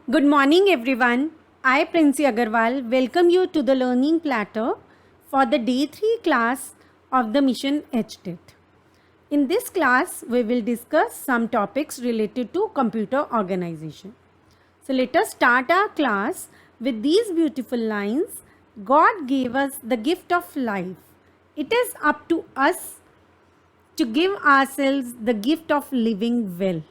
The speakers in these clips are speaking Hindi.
Good morning, everyone. I, Princy Agarwal, welcome you to the learning platter for the day 3 class of the mission HTET. In this class, we will discuss some topics related to computer organization. So let us start our class with these beautiful lines. God gave us the gift of life. It is up to us to give ourselves the gift of living well.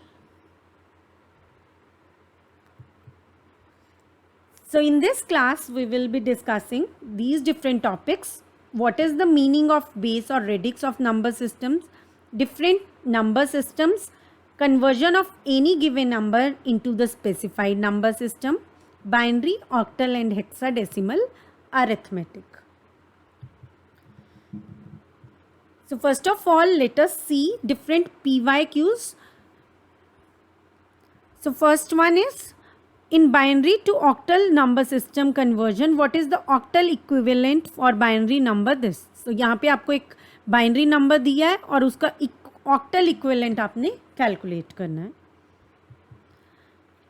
So in this class, we will be discussing these different topics. What is the meaning of base or radix of number systems, different number systems, conversion of any given number into the specified number system, binary, octal and hexadecimal arithmetic. So first of all, let us see different PYQs. So first one is, in binary to octal number system conversion, what is the octal equivalent for binary number this? So यहाँ पे आपको एक binary number दिया है और उसका octal equivalent आपने calculate करना है.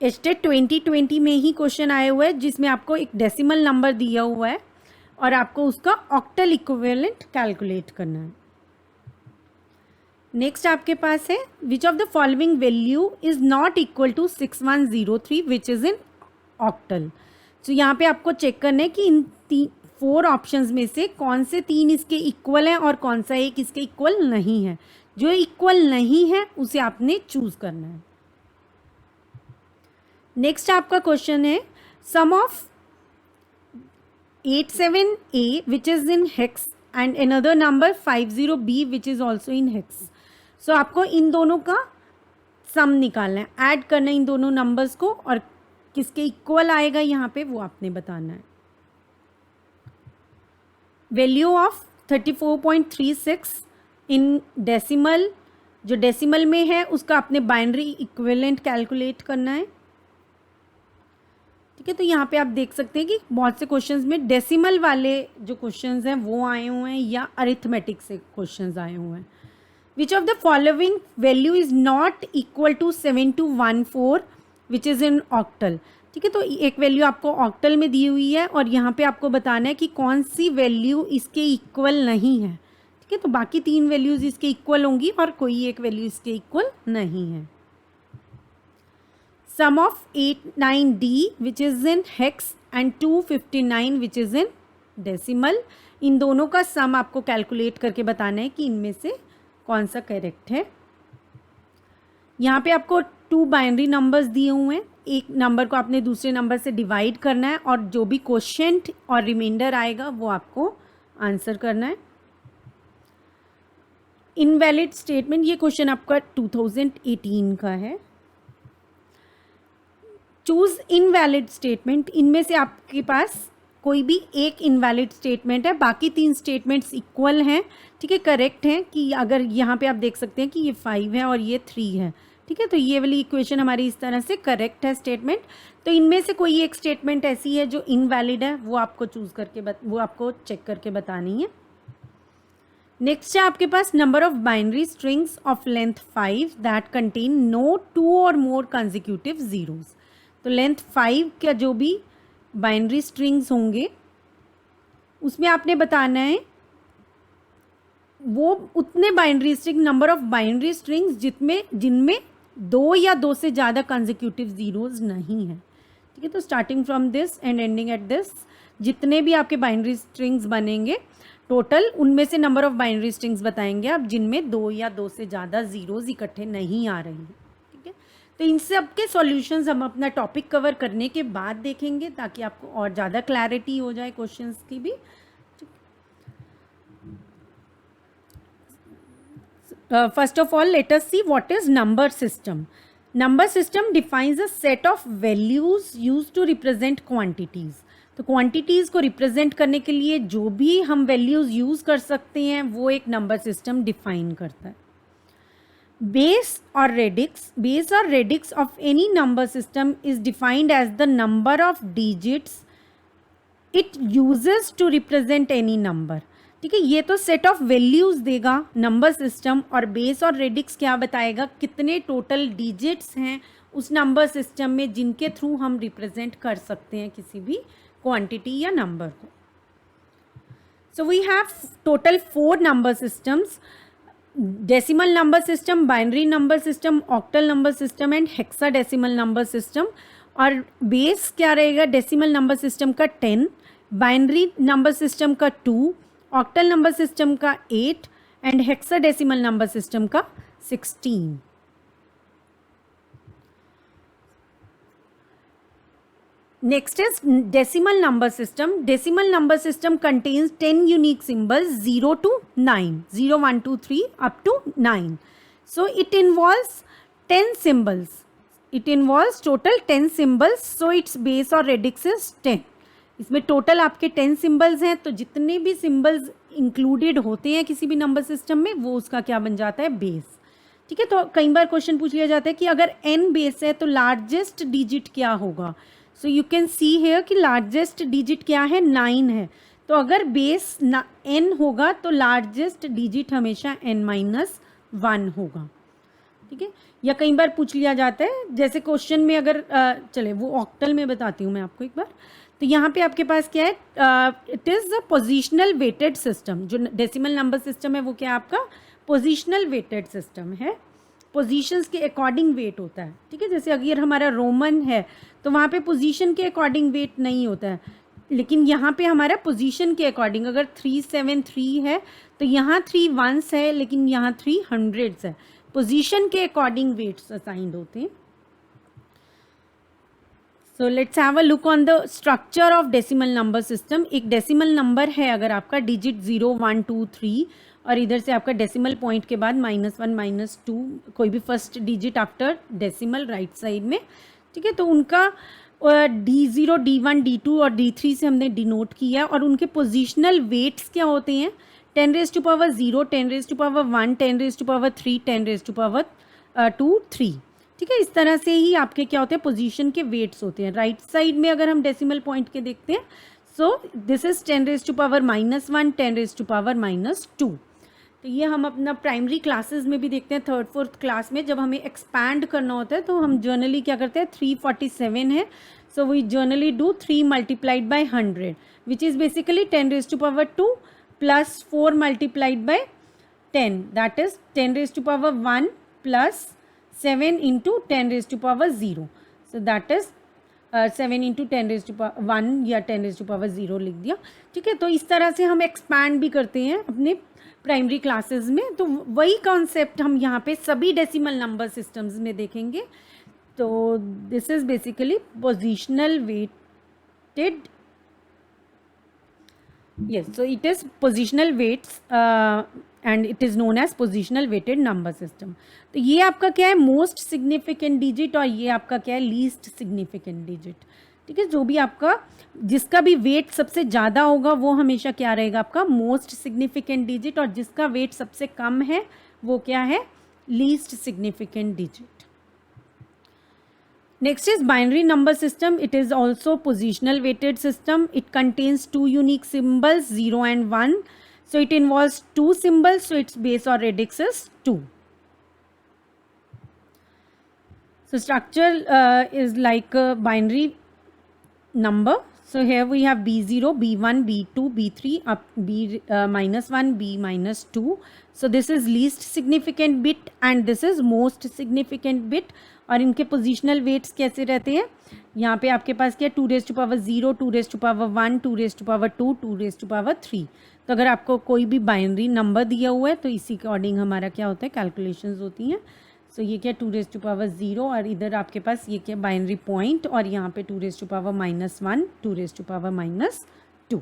HTET 2020 में ही क्वेश्चन आए हुए हैं जिसमें आपको एक डेसिमल नंबर दिया हुआ है और आपको उसका octal equivalent calculate करना है. नेक्स्ट आपके पास है, which of the following value is not equal to 6103 which is in octal. तो यहाँ पे आपको चेक करना है कि इन 4 ऑप्शंस में से कौन से 3 इसके इक्वल हैं और कौन सा एक इसके इक्वल नहीं है. जो इक्वल नहीं है उसे आपने चूज करना है. नेक्स्ट आपका क्वेश्चन है, sum of 87A which is in hex and another number 50B which is also in hex. So आपको इन दोनों का सम निकालना है, ऐड करना है इन दोनों नंबर्स को और किसके इक्वल आएगा यहाँ पे वो आपने बताना है. वैल्यू ऑफ 34.36 इन डेसिमल, जो डेसिमल में है उसका आपने बाइनरी इक्विवेलेंट कैलकुलेट करना है. ठीक है, तो यहाँ पे आप देख सकते हैं कि बहुत से क्वेश्चंस में डेसिमल वाले जो क्वेश्चंस हैं वो आए हुए हैं या अरिथमेटिक से क्वेश्चंस आए हुए हैं. Which of the following value is not equal to 7214 which is in octal. ठीक है, तो एक वैल्यू आपको ऑक्टल में दी हुई है और यहाँ पे आपको बताना है कि कौन सी वैल्यू इसके इक्वल नहीं है. ठीक है, तो बाकी 3 वैल्यूज इसके इक्वल होंगी और कोई एक वैल्यू इसके इक्वल नहीं है. Sum of 89D which is in hex and 259 which is in decimal. इन दोनों का सम आपको कैलकुलेट करके बताना है कि इनमें से कौन सा करेक्ट है. यहाँ पे आपको 2 बाइनरी नंबर्स दिए हुए हैं. एक नंबर को आपने दूसरे नंबर से डिवाइड करना है और जो भी क्वोशिएंट और रिमाइंडर आएगा वो आपको आंसर करना है. इनवैलिड स्टेटमेंट, ये क्वेश्चन आपका 2018 का है. चूज इनवैलिड स्टेटमेंट, इनमें से आपके पास कोई भी एक इनवैलिड स्टेटमेंट है, बाकी 3 स्टेटमेंट्स इक्वल हैं. ठीक है, करेक्ट हैं. कि अगर यहाँ पे आप देख सकते हैं कि ये 5 है और ये 3 है. ठीक है, तो ये वाली इक्वेशन हमारी इस तरह से करेक्ट है स्टेटमेंट. तो इनमें से कोई एक स्टेटमेंट ऐसी है जो इनवैलिड है, वो आपको चूज करके वो आपको चेक करके बतानी है. नेक्स्ट है आपके पास, number of binary strings of length 5 that contain no 2 और मोर कंजिक्यूटिव जीरोज. तो लेंथ 5 का जो भी बाइनरी स्ट्रिंग्स होंगे उसमें आपने बताना है वो उतने binary string, number of binary strings जिनमें 2 या 2 से ज़्यादा कंजिक्यूटिव जीरोज नहीं है. ठीक है, तो starting from this and ending at this, जितने भी आपके बाइनरी स्ट्रिंग्स बनेंगे टोटल, उनमें से नंबर ऑफ बाइनरी स्ट्रिंग्स बताएंगे आप जिनमें 2 या 2 से ज़्यादा जीरोज इकट्ठे नहीं आ रही हैं. तो इन सब के सॉल्यूशंस हम अपना टॉपिक कवर करने के बाद देखेंगे ताकि आपको और ज़्यादा क्लैरिटी हो जाए क्वेश्चंस की भी. First of all let us see what is number system. Number system defines a set of values use to represent quantities. तो क्वांटिटीज़ को रिप्रेजेंट करने के लिए जो भी हम वैल्यूज़ यूज़ कर सकते हैं वो एक नंबर सिस्टम डिफाइन करता है. Base or radix of any number system is defined as the number of digits it uses to represent any number. ठीक है, ये तो सेट ऑफ वैल्यूज देगा नंबर सिस्टम, और बेस और रेडिक्स क्या बताएगा, कितने टोटल डिजिट्स हैं उस नंबर सिस्टम में जिनके थ्रू हम रिप्रेजेंट कर सकते हैं किसी भी क्वांटिटी या नंबर को. So we have total 4 number systems: decimal number system, binary number system, octal number system and hexadecimal number system. और बेस क्या रहेगा डेसिमल नंबर सिस्टम का 10, बाइनरी नंबर सिस्टम का 2, ऑक्टल नंबर सिस्टम का 8 एंड हेक्साडेसिमल नंबर सिस्टम का 16. Next is decimal number system. Decimal number system contains 10 unique symbols 0 to 9, 0, 1, 2, 3 up to 9. So it involves 10 symbols. It involves total 10 symbols. So its base or radix is 10. इसमें टोटल आपके 10 सिम्बल्स हैं, तो जितने भी सिम्बल्स इंक्लूडेड होते हैं किसी भी नंबर सिस्टम में वो उसका क्या बन जाता है, बेस. ठीक है. तो कई बार क्वेश्चन पूछ लिया जाता है कि अगर n बेस है तो लार्जेस्ट डिजिट क्या होगा. So you can see here कि लार्जेस्ट डिजिट क्या है, 9 है. तो अगर बेस n होगा तो लार्जेस्ट डिजिट हमेशा n-1 होगा. ठीक है. या कई बार पूछ लिया जाता है, जैसे क्वेश्चन में अगर चले वो ऑक्टल में बताती हूँ मैं आपको एक बार. तो यहाँ पे आपके पास क्या है, it is a positional weighted system. जो डेसिमल नंबर सिस्टम है वो क्या आपका पोजिशनल वेटेड सिस्टम है. पोजीशंस के अकॉर्डिंग वेट होता है. ठीक है. जैसे अगर हमारा रोमन है तो वहाँ पे पोजीशन के अकॉर्डिंग वेट नहीं होता है, लेकिन यहाँ पे हमारा पोजीशन के अकॉर्डिंग, अगर 373 है तो यहाँ 3 1s है लेकिन यहाँ 3 100s है. पोजीशन के अकॉर्डिंग वेट्स असाइंड होते हैं. So let's have a look on the structure of decimal number system. एक डेसिमल नंबर है अगर आपका डिजिट 0 1 2 3 और इधर से आपका डेसिमल पॉइंट के बाद -1 -2 कोई भी first digit after decimal right side में. ठीक है. तो उनका D0 D1 D2 और D3 से हमने डिनोट किया और उनके पोजिशनल वेट्स क्या होते हैं, 10⁻0, 10⁻1, 10⁻3, 10⁻2 3. ठीक है. इस तरह से ही आपके क्या होते हैं, पोजीशन के वेट्स होते हैं. राइट साइड में अगर हम डेसिमल पॉइंट के देखते हैं, सो दिस इज 10⁻1, 10⁻2. तो ये हम अपना प्राइमरी क्लासेस में भी देखते हैं, 3rd 4th क्लास में जब हमें एक्सपैंड करना होता है तो हम जर्नली क्या करते हैं, 347 है. So we generally do 3 × 100 which is basically 10⁻2 plus 4 × 10 that is 10⁻1 plus 7 × 10⁻0. So that is 7 × 10⁻1 या 10⁻0 लिख दिया. ठीक है. तो इस तरह से हम एक्सपैंड भी करते हैं अपने प्राइमरी क्लासेस में. तो वही कॉन्सेप्ट हम यहाँ पे सभी डेसिमल नंबर सिस्टम्स में देखेंगे. तो this is basically positional weighted, yes, so it is positional weights and it is known as positional weighted number system. तो ये आपका क्या है, मोस्ट सिग्निफिकेंट डिजिट और ये आपका क्या है, लीस्ट सिग्निफिकेंट डिजिट. ठीक है. जो भी आपका जिसका भी वेट सबसे ज़्यादा होगा वो हमेशा क्या रहेगा, आपका मोस्ट सिग्निफिकेंट डिजिट, और जिसका वेट सबसे कम है वो क्या है, least significant digit. Next is binary number system. It is also positional weighted system. It contains 2 unique symbols 0 and 1. So it involves 2 symbols. So its base or radix is 2. So structure is like a binary number. So here we have B0, B1, B2, B3 up B-1, B-2. So this is least significant bit and this is most significant bit. और इनके पोजिशनल वेट्स कैसे रहते हैं, यहाँ पे आपके पास क्या 2⁻0, 2⁻1, 2⁻2, 2⁻3. तो अगर आपको कोई भी बाइनरी नंबर दिया हुआ है तो इसी के अकॉर्डिंग हमारा क्या होता है, कैलकुलेशंस होती हैं. सो ये क्या 2⁻0 और इधर आपके पास ये क्या बाइनरी पॉइंट और यहाँ पे 2⁻1, 2⁻2.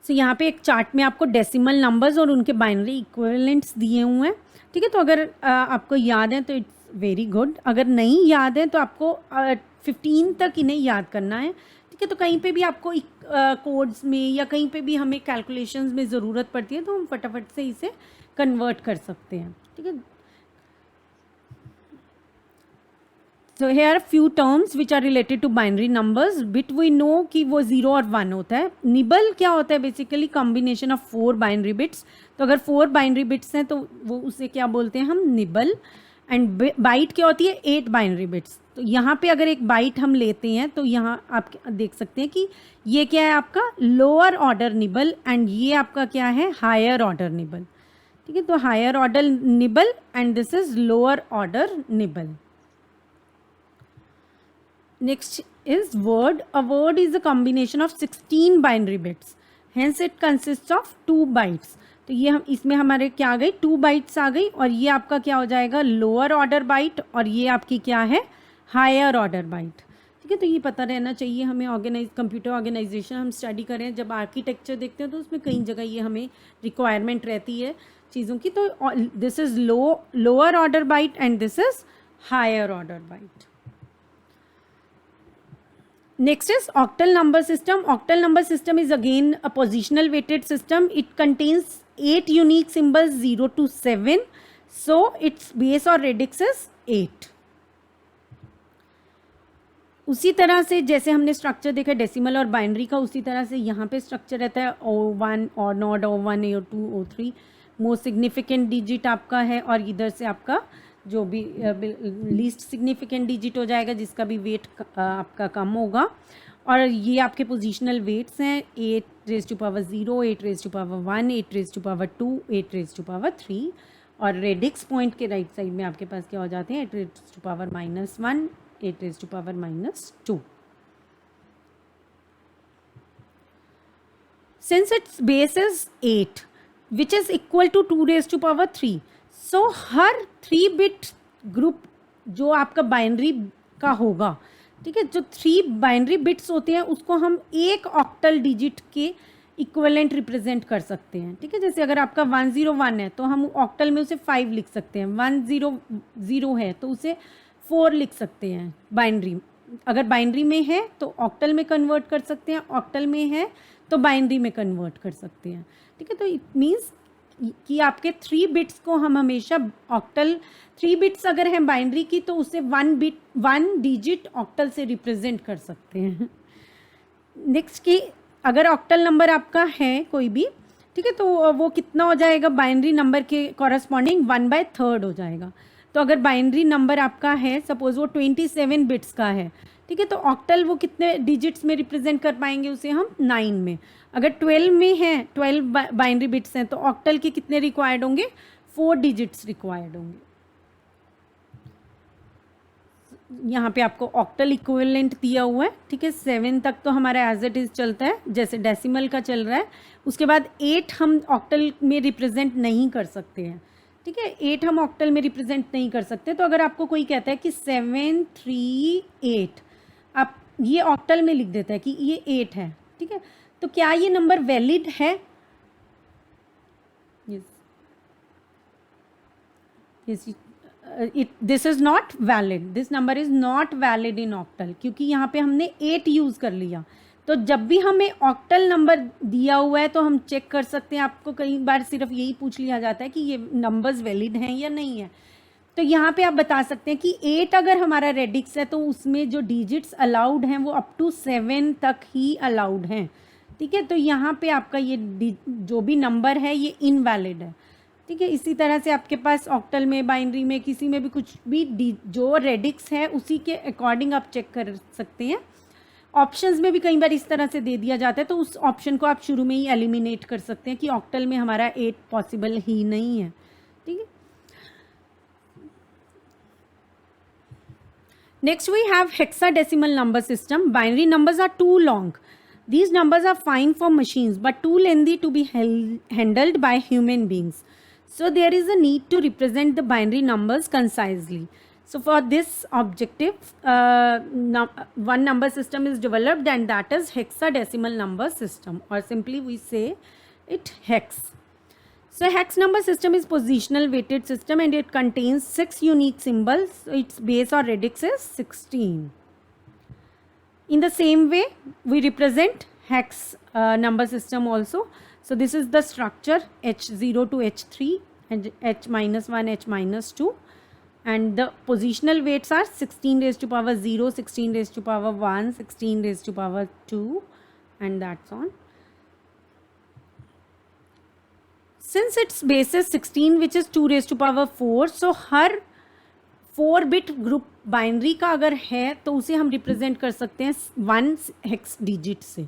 सो यहाँ पे एक चार्ट में आपको डेसिमल नंबर्स और उनके बाइनरी इक्विवेलेंट्स दिए हुए हैं. ठीक है. तो अगर आपको याद है तो इट्स वेरी गुड. अगर नहीं याद है तो आपको 15 तक इन्हें याद करना है. ठीक है. तो कहीं पे भी आपको कोड्स में या कहीं पे भी हमें कैलकुलेशंस में ज़रूरत पड़ती है तो हम फटाफट से इसे कन्वर्ट कर सकते हैं. ठीक है. So here few terms which are related to binary numbers. Bit we know कि वो 0 और 1 होता है. निबल क्या होता है? Basically combination of 4 binary bits. तो अगर 4 बाइनरी बिट्स हैं तो वो उसे क्या बोलते हैं हम? निबल. एंड बाइट क्या होती है? 8 बाइनरी बिट्स. तो यहाँ पे अगर एक बाइट हम लेते हैं तो यहाँ आप देख सकते हैं कि ये क्या है आपका? Lower order nibble. एंड ये आपका क्या है? Higher order nibble. ठीक है, तो higher order nibble and this is lower order nibble. Next is word. A word is a combination of 16 binary bits. Hence it consists of 2 bytes. तो ये हम इसमें हमारे क्या आ गई? 2 bytes आ गई. और ये आपका क्या हो जाएगा? Lower order byte. और ये आपकी क्या है? Higher order byte. ठीक है, तो ये पता रहना चाहिए हमें. कंप्यूटर ऑर्गेनाइजेशन हम स्टडी करें, जब आर्किटेक्चर देखते हैं तो उसमें कई जगह ये हमें रिक्वायरमेंट रहती है चीज़ों की. तो this is lower order byte and this is higher order byte. Next is octal number system. Octal number system is again a positional weighted system. It contains 8 unique symbols 0 to 7. So its base or radix is 8. उसी तरह से जैसे हमने स्ट्रक्चर देखा डेसिमल और बाइनरी का, उसी तरह से यहाँ पे स्ट्रक्चर रहता है O1 और not O1 O2 O3. Most significant digit आपका है और इधर से आपका जो भी लीस्ट सिग्निफिकेंट डिजिट हो जाएगा जिसका भी वेट आपका कम होगा. और ये आपके पोजिशनल वेट्स हैं 8 raise to power 0, 8 raise to power 1, 8 raise to power 2, 8 raise to power 3. और रेडिक्स पॉइंट के राइट साइड में आपके पास क्या हो जाते हैं? 8 raise to power -1, 8 raise to power -2. Since its base is 8 which is equal to 2 raised to power 3. So her 3 bit group जो आपका बाइनरी का होगा, ठीक है, जो 3 बाइनरी बिट्स होते हैं उसको हम एक ऑक्टल डिजिट के इक्विवेलेंट रिप्रेजेंट कर सकते हैं. ठीक है, जैसे अगर आपका 101 है तो हम ऑक्टल में उसे 5 लिख सकते हैं. 100 है तो उसे 4 लिख सकते हैं बाइनरी. अगर बाइनरी में है तो ऑक्टल में कन्वर्ट कर सकते हैं, ऑक्टल में है तो बाइनरी में कन्वर्ट कर सकते हैं. ठीक है, तो इट मीन्स कि आपके 3 बिट्स को हम हमेशा ऑक्टल 3 बिट्स अगर हैं बाइनरी की तो उसे 1 डिजिट ऑक्टल से रिप्रेजेंट कर सकते हैं. नेक्स्ट की अगर ऑक्टल नंबर आपका है कोई भी, ठीक है, तो वो कितना हो जाएगा? बाइनरी नंबर के कॉरस्पॉन्डिंग 1/3 हो जाएगा. तो अगर बाइनरी नंबर आपका है सपोज वो 27 बिट्स का है, ठीक है, तो ऑक्टल वो कितने डिजिट्स में रिप्रेजेंट कर पाएंगे? उसे हम 9 में. अगर 12 में है, 12 बाइनरी बिट्स हैं तो ऑक्टल के कितने रिक्वायर्ड होंगे? 4 डिजिट्स रिक्वायर्ड होंगे. यहाँ पे आपको ऑक्टल इक्विवेलेंट दिया हुआ है. ठीक है, 7 तक तो हमारा एज इट इज चलता है जैसे डेसिमल का चल रहा है. उसके बाद 8 हम ऑक्टल में रिप्रेजेंट नहीं कर सकते हैं. ठीक है, 8 हम ऑक्टल में रिप्रेजेंट नहीं कर सकते. तो अगर आपको कोई कहता है कि 7 3 8, आप ये ऑक्टल में लिख देता है कि ये 8 है. ठीक है, तो क्या ये नंबर वैलिड है? yes this is not valid. This number is not valid in octal, क्योंकि यहाँ पे हमने 8 यूज कर लिया. तो जब भी हमें ऑक्टल नंबर दिया हुआ है तो हम चेक कर सकते हैं. आपको कई बार सिर्फ यही पूछ लिया जाता है कि ये नंबर्स वैलिड हैं या नहीं है. तो यहाँ पे आप बता सकते हैं कि 8 अगर हमारा रेडिक्स है तो उसमें जो डिजिट्स अलाउड हैं वो अप टू 7 तक ही अलाउड हैं. ठीक है, तो यहाँ पे आपका ये जो भी नंबर है ये इनवैलिड है. ठीक है, इसी तरह से आपके पास ऑक्टल में, बाइनरी में, किसी में भी कुछ भी जो रेडिक्स है उसी के अकॉर्डिंग आप चेक कर सकते हैं. ऑप्शंस में भी कई बार इस तरह से दे दिया जाता है तो उस ऑप्शन को आप शुरू में ही एलिमिनेट कर सकते हैं कि ऑक्टल में हमारा 8 पॉसिबल ही नहीं है. ठीक है, next we have hexadecimal number system. Binary numbers are too long. These numbers are fine for machines but too lengthy to be handled by human beings. So there is a need to represent the binary numbers concisely. So for this objective, one number system is developed and that is hexadecimal number system, or simply we say it hex. So hex number system is positional weighted system and it contains 6 unique symbols. So its base or radix is 16. In the same way, we represent hex number system also. So this is the structure H0 to H3 and H-1, H-2. and the positional weights are 16 raised to power 0, 16 raised to power 1, 16 raised to power 2, and that's on. Since its base is 16 which is 2 raised to power 4, so her 4 bit group binary का अगर है तो उसे हम रिप्रेजेंट कर सकते हैं 1 हेक्स डिजिट से.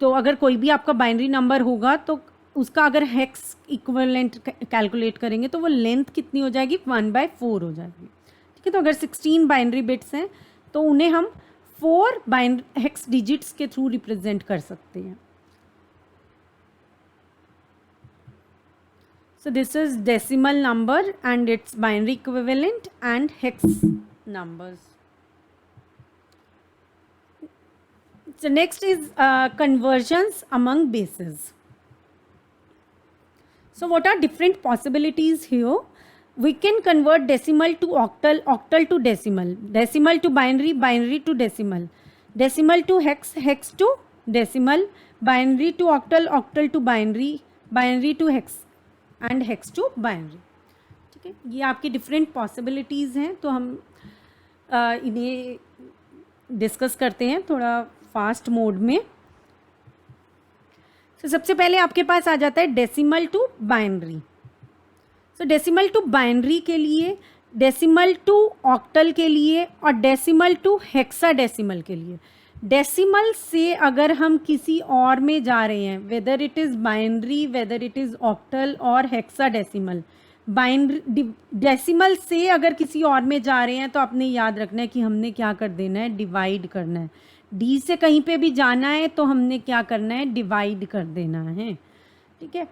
तो अगर कोई भी आपका बाइनरी नंबर होगा तो उसका अगर हेक्स इक्विवेलेंट कैलकुलेट करेंगे तो वो लेंथ कितनी हो जाएगी 1/4 हो जाएगी. ठीक है, तो अगर 16 बाइनरी बिट्स हैं तो उन्हें हम 4 हेक्स डिजिट्स के थ्रू रिप्रेजेंट कर सकते हैं. So this is decimal number and its binary equivalent and hex numbers. So next is conversions among bases. So what are different possibilities here? We can convert decimal to octal, octal to decimal, decimal to binary, binary to decimal, decimal to hex, hex to decimal, binary to octal, octal to binary, binary to hex and hex to binary. ठीक है, ये आपकी डिफरेंट पॉसिबिलिटीज़ हैं. तो हम इन्हें डिस्कस करते हैं थोड़ा फास्ट मोड में. तो सबसे पहले आपके पास आ जाता है decimal to binary. So decimal to binary के लिए, डेसिमल टू ऑक्टल के लिए और डेसिमल टू हेक्साडेसिमल के लिए. डेसिमल से अगर हम किसी और में जा रहे हैं, whether it is binary, whether it is octal और हेक्साडेसिमल, बाइनरी डेसिमल से अगर किसी और में जा रहे हैं तो आपने याद रखना है कि हमने क्या कर देना है, डिवाइड करना है. डी से कहीं पे भी जाना है तो हमने क्या करना है, डिवाइड कर देना है. ठीक है,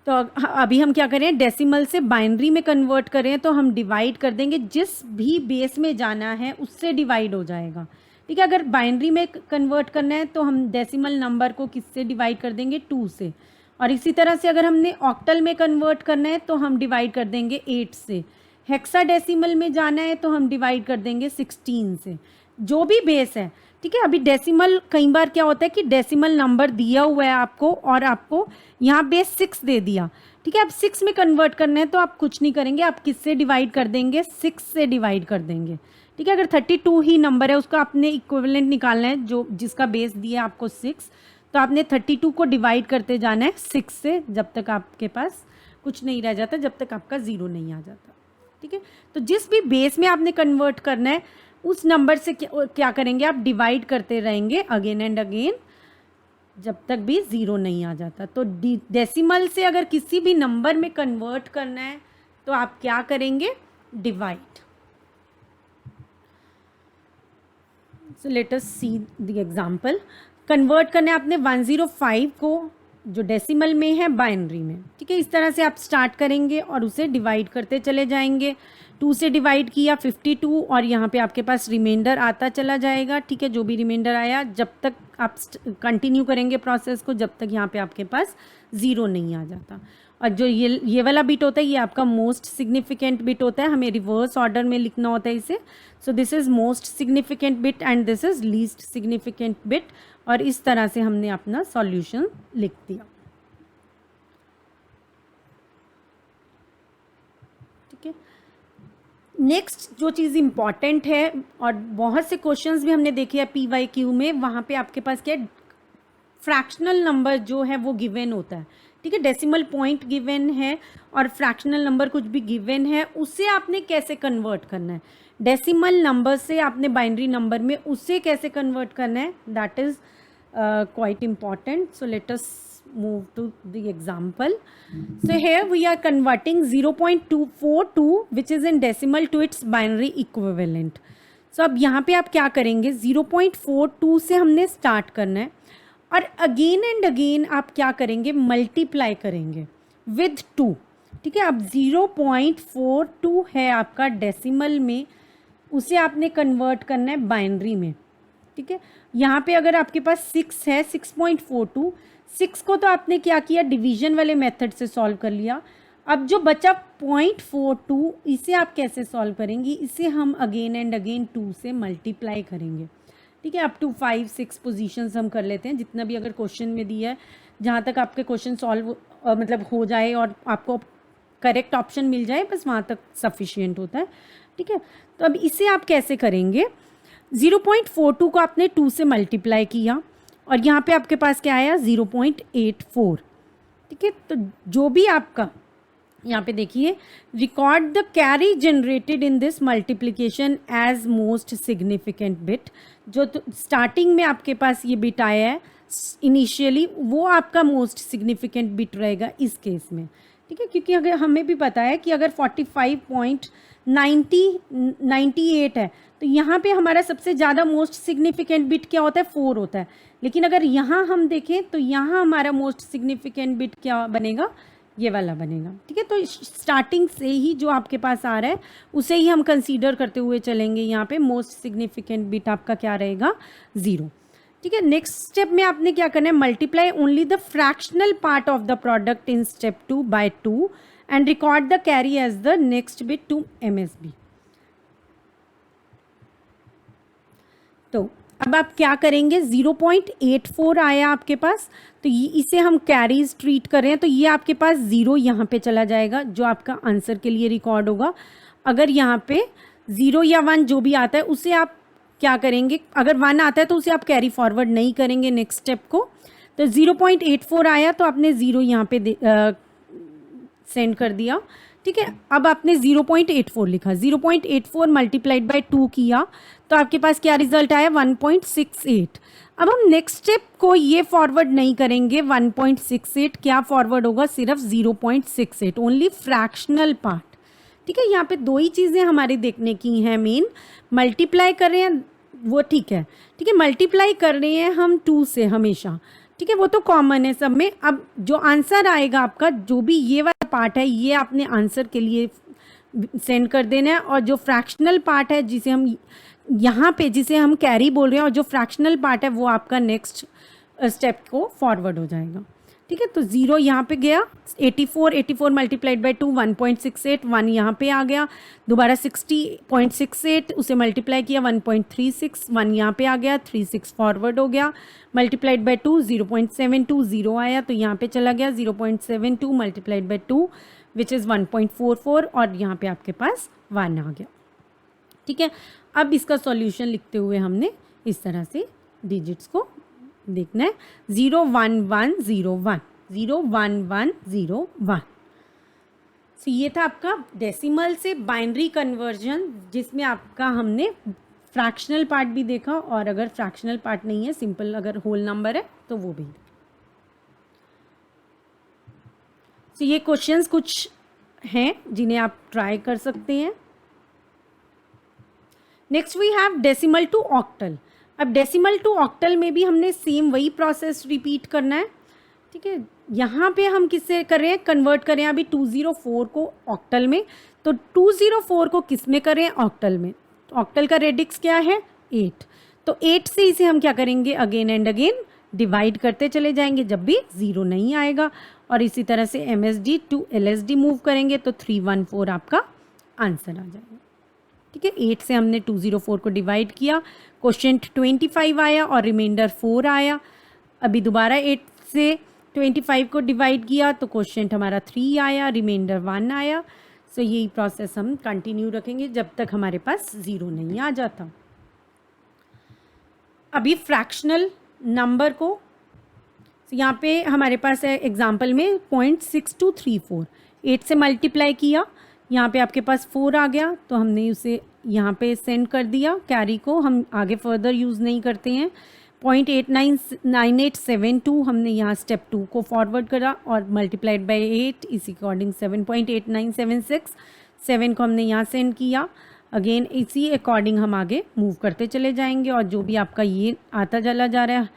तो अभी हम क्या करें, डेसिमल से बाइनरी में कन्वर्ट करें तो हम डिवाइड कर देंगे, जिस भी बेस में जाना है उससे डिवाइड हो जाएगा. ठीक है, अगर बाइनरी में कन्वर्ट करना है तो हम डेसिमल नंबर को किससे डिवाइड कर देंगे, 2 से. और इसी तरह से अगर हमने ऑक्टल में कन्वर्ट करना है तो हम डिवाइड कर देंगे 8 से. हेक्साडेसिमल में जाना है तो हम डिवाइड कर देंगे 16 से. जो भी बेस है. ठीक है, अभी डेसिमल कई बार क्या होता है कि डेसिमल नंबर दिया हुआ है आपको और आपको यहाँ बेस 6 दे दिया. ठीक है, अब 6 में कन्वर्ट करना है तो आप कुछ नहीं करेंगे, आप किससे डिवाइड कर देंगे, 6 से डिवाइड कर देंगे. ठीक है, अगर 32 ही नंबर है उसका आपने इक्विवेलेंट निकालना है, जो जिसका बेस दिया है आपको 6, तो आपने 32 को डिवाइड करते जाना है 6 से, जब तक आपके पास कुछ नहीं रह जाता, जब तक आपका 0 नहीं आ जाता. ठीक है, तो जिस भी बेस में आपने कन्वर्ट करना है उस नंबर से क्या करेंगे, आप डिवाइड करते रहेंगे अगेन एंड अगेन जब तक भी 0 नहीं आ जाता. तो डेसिमल से अगर किसी भी नंबर में कन्वर्ट करना है तो आप क्या करेंगे, divide. So let us see the example. Convert करना है आपने 105 को जो डेसिमल में है बाइनरी में. ठीक है, इस तरह से आप स्टार्ट करेंगे और उसे डिवाइड करते चले जाएंगे. 2 से डिवाइड किया 52 और यहाँ पे आपके पास रिमाइंडर आता चला जाएगा. ठीक है, जो भी रिमाइंडर आया, जब तक आप कंटिन्यू करेंगे प्रोसेस को जब तक यहाँ पे आपके पास 0 नहीं आ जाता. और जो ये वाला बिट होता है ये आपका मोस्ट सिग्निफिकेंट बिट होता है, हमें रिवर्स ऑर्डर में लिखना होता है इसे. So this is most significant bit and this is least significant bit. और इस तरह से हमने अपना सॉल्यूशन लिख दिया. ठीक है, नेक्स्ट जो चीज़ इम्पॉर्टेंट है और बहुत से क्वेश्चंस भी हमने देखे हैं PYQ में, वहाँ पे आपके पास क्या है, फ्रैक्शनल नंबर जो है वो गिवन होता है. ठीक है, डेसिमल पॉइंट गिवन है और फ्रैक्शनल नंबर कुछ भी गिवन है, उसे आपने कैसे कन्वर्ट करना है, डेसिमल नंबर से आपने बाइनरी नंबर में उसे कैसे कन्वर्ट करना है, that is quite important. So let us move to the example. So here we are converting 0.242 which is in decimal to its binary equivalent. So अब यहाँ पे आप क्या करेंगे, 0.42 से हमने स्टार्ट करना है और अगेन एंड अगेन आप क्या करेंगे, मल्टीप्लाई करेंगे विद 2. ठीक है, अब 0.42 है आपका डेसिमल में, उसे आपने कन्वर्ट करना है बाइनरी में. ठीक है, यहाँ पे अगर आपके पास 6 है, 6.42, 6 को तो आपने क्या किया, डिवीजन वाले मेथड से सॉल्व कर लिया. अब जो बचा 0.42 इसे आप कैसे सॉल्व करेंगी, इसे हम अगेन एंड अगेन 2 से मल्टीप्लाई करेंगे. ठीक है, अप टू 5-6 पोजीशंस हम कर लेते हैं, जितना भी अगर क्वेश्चन में दिया है, जहाँ तक आपके क्वेश्चन सॉल्व मतलब हो जाए और आपको करेक्ट ऑप्शन मिल जाए बस वहाँ तक सफिशिएंट होता है, ठीक है। तो अब इसे आप कैसे करेंगे, 0.42 को आपने 2 से मल्टीप्लाई किया और यहाँ पे आपके पास क्या आया 0.84, ठीक है। तो जो भी आपका यहाँ पे देखिए, record the carry generated in this multiplication as most significant bit. जो स्टार्टिंग में आपके पास ये बिट आया है इनिशियली, वो आपका मोस्ट सिग्निफिकेंट बिट रहेगा इस केस में, ठीक है। क्योंकि अगर हमें भी पता है कि अगर 45.98 है तो यहाँ पे हमारा सबसे ज़्यादा मोस्ट सिग्निफिकेंट बिट क्या होता है, 4 होता है। लेकिन अगर यहाँ हम देखें तो यहाँ हमारा मोस्ट सिग्निफिकेंट बिट क्या बनेगा, ये वाला बनेगा, ठीक है। तो स्टार्टिंग से ही जो आपके पास आ रहा है उसे ही हम कंसीडर करते हुए चलेंगे। यहाँ पे मोस्ट सिग्निफिकेंट बिट आपका क्या रहेगा, 0, ठीक है। नेक्स्ट स्टेप में आपने क्या करना है, multiply only the fractional part of the product in step 2 by 2 and record the carry as the next bit to MSB। तो अब आप क्या करेंगे, 0.84 आया आपके पास, तो ये इसे हम कैरीज ट्रीट कर रहे हैं, तो ये आपके पास 0 यहाँ पे चला जाएगा जो आपका आंसर के लिए रिकॉर्ड होगा। अगर यहाँ पे 0 या 1 जो भी आता है उसे आप क्या करेंगे, अगर 1 आता है तो उसे आप कैरी फॉरवर्ड नहीं करेंगे नेक्स्ट स्टेप को। तो 0.84 आया तो आपने 0 यहाँ पे सेंड कर दिया, ठीक है। अब आपने 0.84 लिखा, 0.84 मल्टीप्लाइड बाय 2 किया तो आपके पास क्या रिजल्ट आया, 1.68। अब हम नेक्स्ट स्टेप को ये फॉरवर्ड नहीं करेंगे 1.68, क्या फॉरवर्ड होगा, सिर्फ 0.68, ओनली फ्रैक्शनल पार्ट, ठीक है। यहाँ पे 2 ही चीज़ें हमारे देखने की हैं मेन, मल्टीप्लाई कर रहे हैं वो ठीक है, ठीक है, मल्टीप्लाई कर रहे हैं हम 2 से हमेशा, ठीक है, वो तो कॉमन है सब में। अब जो आंसर आएगा आपका, जो भी ये वाला पार्ट है ये आपने आंसर के लिए सेंड कर देना है, और जो फ्रैक्शनल पार्ट है जिसे हम यहाँ पे जिसे हम कैरी बोल रहे हैं, और जो फ्रैक्शनल पार्ट है वो आपका नेक्स्ट स्टेप को फॉरवर्ड हो जाएगा, ठीक है। तो 0 यहाँ पे गया, 84 मल्टीप्लाइड बाय 2 1.68, 1 यहाँ पे आ गया, दोबारा 60.68 उसे मल्टीप्लाई किया 1.36, 1 यहाँ पे आ गया, 36 फॉरवर्ड हो गया, मल्टीप्लाइड बाय 2 0.72, 0 आया तो यहाँ पे चला गया, 0.72 मल्टीप्लाइड बाय 2 विच इज़ 1.44, और यहाँ पे आपके पास 1 आ गया, ठीक है। अब इसका सॉल्यूशन लिखते हुए हमने इस तरह से डिजिट्स को देखना है, 01101 01101। तो ये था आपका डेसिमल से बाइनरी कन्वर्जन, जिसमें आपका हमने फ्रैक्शनल पार्ट भी देखा, और अगर फ्रैक्शनल पार्ट नहीं है, सिंपल अगर होल नंबर है तो वो भी। तो ये क्वेश्चंस कुछ हैं जिन्हें आप ट्राई कर सकते हैं। Next we have decimal to octal. अब डेसिमल टू ऑक्टल में भी हमने सेम वही प्रोसेस रिपीट करना है, ठीक है। यहाँ पे हम किससे कर रहे हैं, कन्वर्ट कर रहे हैं अभी 204 को ऑक्टल में, तो 204 को किस में करें, ऑक्टल में। तो ऑक्टल का रेडिक्स क्या है, 8, तो 8 से इसे हम क्या करेंगे, अगेन एंड अगेन डिवाइड करते चले जाएंगे जब भी 0 नहीं आएगा, और इसी तरह से MSD टू LSD मूव करेंगे तो 314 आपका आंसर आ जाएगा, ठीक है। 8 से हमने 204 को डिवाइड किया, क्वेश्चन 25 आया और रिमाइंडर 4 आया। अभी दोबारा 8 से 25 को डिवाइड किया तो क्वेश्चन हमारा 3 आया, रिमाइंडर 1 आया। सो यही प्रोसेस हम कंटिन्यू रखेंगे जब तक हमारे पास 0 नहीं आ जाता। अभी फ्रैक्शनल नंबर को यहाँ पे हमारे पास है एग्जाम्पल में 0.6234, 8 से मल्टीप्लाई किया, यहाँ पे आपके पास 4 आ गया तो हमने उसे यहाँ पे सेंड कर दिया, कैरी को हम आगे फर्दर यूज़ नहीं करते हैं। 0.9872 हमने यहाँ स्टेप 2 को फॉरवर्ड करा और मल्टीप्लाइड बाय 8 इस अकॉर्डिंग 7.8976, 7 को हमने यहाँ सेंड किया, अगेन इसी अकॉर्डिंग हम आगे मूव करते चले जाएंगे, और जो भी आपका ये आता चला जा रहा है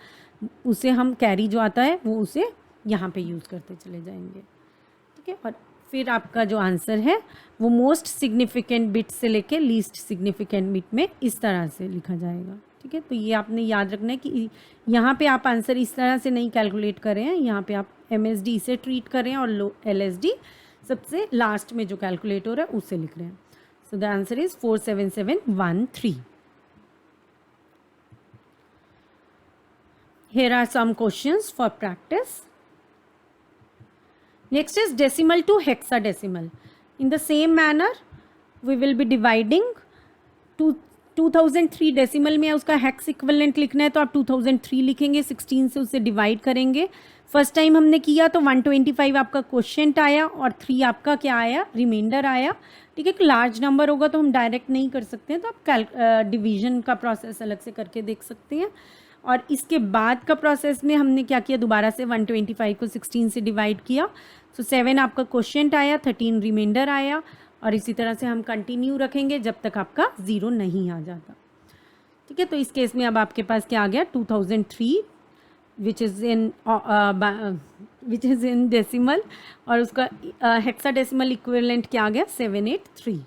उसे हम कैरी जो आता है वो उसे यहाँ पे यूज़ करते चले जाएंगे, ठीक है। और फिर आपका जो आंसर है वो मोस्ट सिग्निफिकेंट बिट से लेके लीस्ट सिग्निफिकेंट बिट में इस तरह से लिखा जाएगा, ठीक है। तो ये आपने याद रखना है कि यहाँ पे आप आंसर इस तरह से नहीं कैलकुलेट कर रहे हैं, यहाँ पे आप MSD से ट्रीट कर रहे हैं और LSD सबसे लास्ट में जो कैलकुलेट हो रहा है उससे लिख रहे हैं। So the answer is 47713। Here are some questions for practice. Next is decimal to hexadecimal. In the same manner, we will be dividing 2003 decimal में उसका हेक्स इक्विवेलेंट लिखना है तो आप 2003 लिखेंगे, 16 से उसे डिवाइड करेंगे. फर्स्ट टाइम हमने किया तो 125 आपका क्वोशिएंट आया और 3 आपका क्या आया, रिमाइंडर आया. ठीक है, लार्ज नंबर होगा तो हम डायरेक्ट नहीं कर सकते हैं, तो आप डिवीजन का प्रोसेस अलग से करके देख सकते हैं. और इसके बाद का प्रोसेस में हमने क्या किया, दोबारा से 125 को 16 से डिवाइड किया. सो 7 आपका क्वोशिएंट आया, 13 रिमाइंडर आया. और इसी तरह से हम कंटिन्यू रखेंगे जब तक आपका 0 नहीं आ जाता. ठीक है, तो इस केस में अब आपके पास क्या आ गया, 2003 विच इज़ इन डेसिमल, और उसका हेक्साडेसिमल इक्विवेलेंट क्या आ गया, 783.